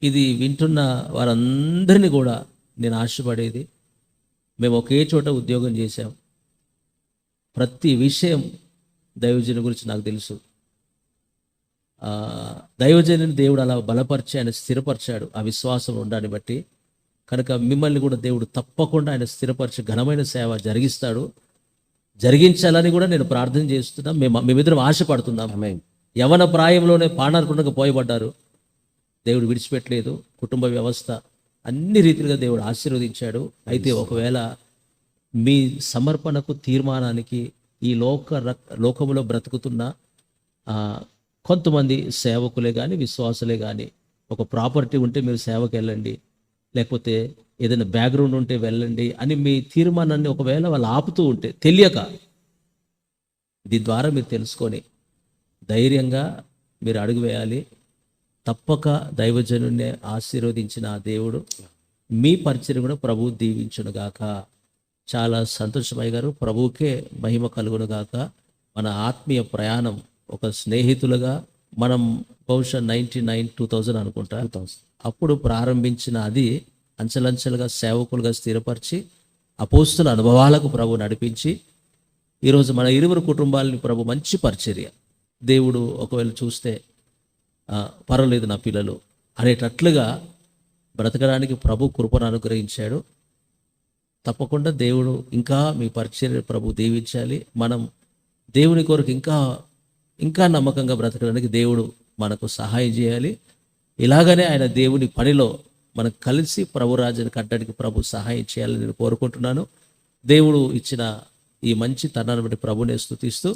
ఇది వింటున్న వారందరినీ కూడా నేను ఆశపడేది, మేము ఒకే చోట ఉద్యోగం చేశాం, ప్రతి విషయం దైవజను గురించి నాకు తెలుసు. దైవజనుని దేవుడు అలా బలపరిచి ఆయన స్థిరపరిచాడు ఆ విశ్వాసం ఉండాన్ని బట్టి. కనుక మిమ్మల్ని కూడా దేవుడు తప్పకుండా ఆయన స్థిరపరిచి ఘనమైన సేవ జరిగించాలని కూడా నేను ప్రార్థన చేస్తున్నా. మేమిద్దరం ఆశపడుతున్నాం. యవన ప్రాయంలోనే పానార్పణకు పోయబడ్డారు, దేవుడు విడిచిపెట్టలేదు. కుటుంబ వ్యవస్థ అన్ని రీతిలుగా దేవుడు ఆశీర్వదించాడు. అయితే ఒకవేళ మీ సమర్పణకు తీర్మానానికి ఈ లోకములో బ్రతుకుతున్న కొంతమంది సేవకులే కానీ విశ్వాసులే కానీ ఒక ప్రాపర్టీ ఉంటే మీరు సేవకు వెళ్ళండి, లేకపోతే ఏదైనా బ్యాక్గ్రౌండ్ ఉంటే వెళ్ళండి అని మీ తీర్మానాన్ని ఒకవేళ వాళ్ళు ఆపుతూ ఉంటే తెలియక, దీని ద్వారా మీరు తెలుసుకొని ధైర్యంగా మీరు అడుగు వేయాలి. తప్పక దైవజనుడిని ఆశీర్వదించిన ఆ దేవుడు మీ పరిచయం కూడా ప్రభువు దీవించునుగాక. చాలా సంతోషమయ్య గారు, ప్రభువుకే మహిమ కలుగునుగాక. మన ఆత్మీయ ప్రయాణం ఒక స్నేహితులుగా మనం బహుశా 2000 అనుకుంటా అప్పుడు ప్రారంభించిన అది అంచెలంచెలుగా సేవకులుగా స్థిరపరిచి అపోస్తుల అనుభవాలకు ప్రభు నడిపించి ఈరోజు మన ఇరువురు కుటుంబాలని ప్రభు మంచి పరిచర్య దేవుడు ఒకవేళ చూస్తే పర్వాలేదు నా పిల్లలు అనేటట్లుగా బ్రతకడానికి ప్రభు కృపను అనుగ్రహించాడు. తప్పకుండా దేవుడు ఇంకా మీ పరిచర్య ప్రభు దీవించాలి. మనం దేవుని కొరకు ఇంకా నమ్మకంగా బ్రతకడానికి దేవుడు మనకు సహాయం చేయాలి. ఇలాగనే ఆయన దేవుని పనిలో మనం కలిసి ప్రభు రాజ్యాన్ని కట్టడానికి ప్రభు సహాయం చేయాలని నేను కోరుకుంటున్నాను. దేవుడు ఇచ్చిన ఈ మంచి తనాన్ని బట్టి ప్రభునే స్తుతిస్తూ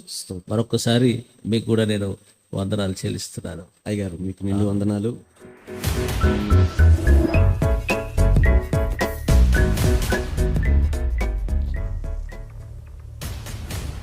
మరొకసారి మీకు కూడా నేను వందనాలు చెల్లిస్తున్నాను. అయ్యగారు మీకు నిండు వందనాలు.